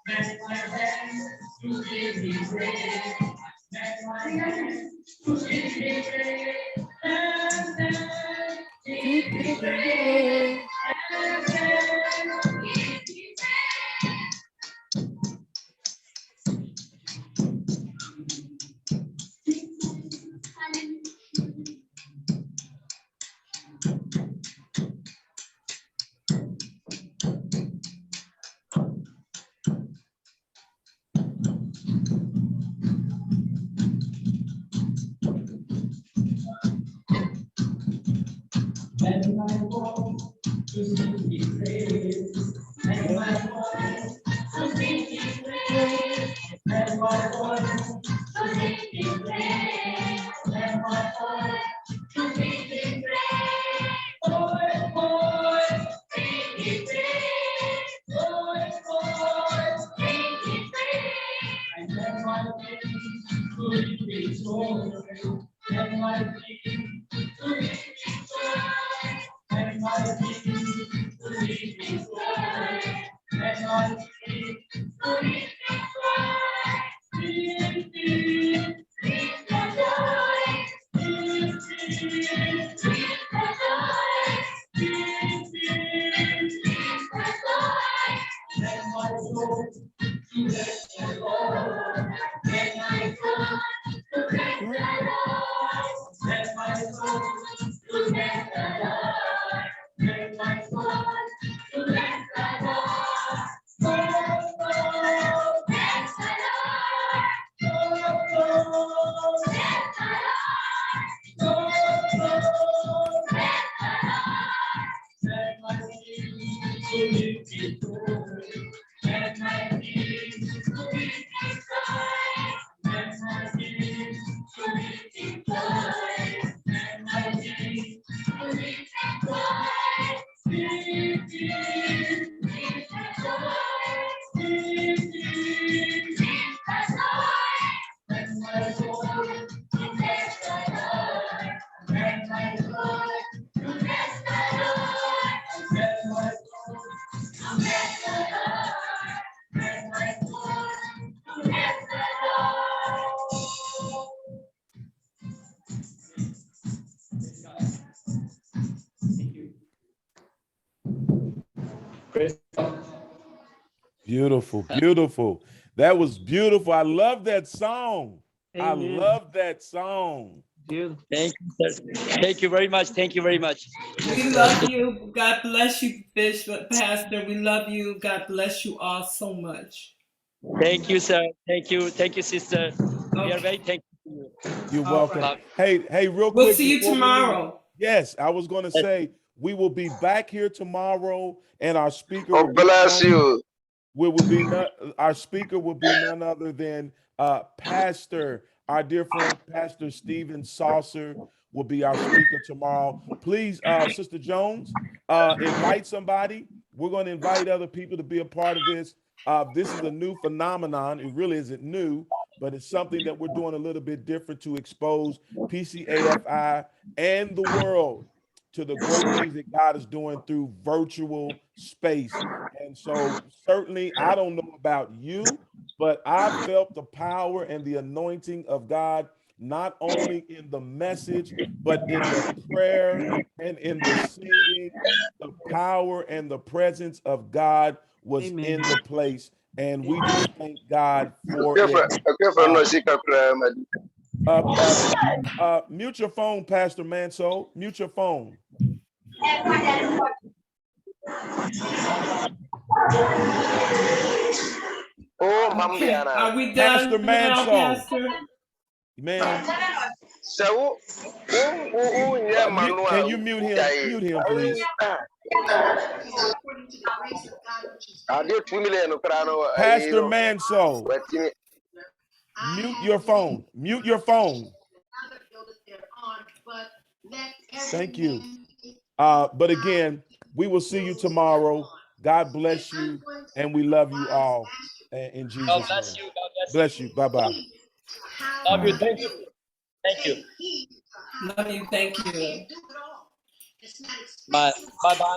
That's my hand to give me praise. That's my hand to give me praise. Give me praise. And my voice to sing his praise. And my voice to sing his praise. And my voice to sing his praise. And my voice to sing his praise. Voice, sing his praise. Voice, sing his praise. And let my feet to his soul. And my feet to his soul. And my feet to his Praise God. Beautiful, beautiful. That was beautiful. I love that song. I Amen. love that song. Beautiful. Thank you, sir. Thank you very much. Thank you very much. We love you. God bless you, Bishop, Pastor. We love you. God bless you all so much. Thank you, sir. Thank you. Thank you, sister. We are Okay. very thankful to you. You're All welcome. right. Hey, real We'll quick. see you before we leave- tomorrow. Yes, I was going to say we will be back here tomorrow, and our speaker God will be bless you. our speaker will be none other than Pastor, our dear friend Pastor Stephen Saucer will be our speaker tomorrow. Please, Sister Jones, invite somebody. We're going to invite other people to be a part of this. This is a new phenomenon. It really isn't new, but it's something that we're doing a little bit different to expose PCAFI and the world to the great things that God is doing through virtual space. And so certainly, I don't know about you, but I felt the power and the anointing of God, not only in the message, but in the prayer and in the singing. The power and the presence of God was Amen. in the place. And we just thank God for Okay, it. for no secret prayer, Mute your phone, Pastor Manso. Mute your phone. Oh, Okay. Mambiana. Are we Pastor done now, Manso. Pastor? Ma'am, So, yeah, Manuel. can you mute him? Mute him, please. I did 2 million. Pastor Manso, mute your phone. Mute your phone. Thank you. But again, we will see you tomorrow. God bless you, and we love you all in Jesus' God name. bless you. God Bless you. Bye-bye. Love you. Thank you. Thank you. Love you. Thank you. Bye. Bye. Bye.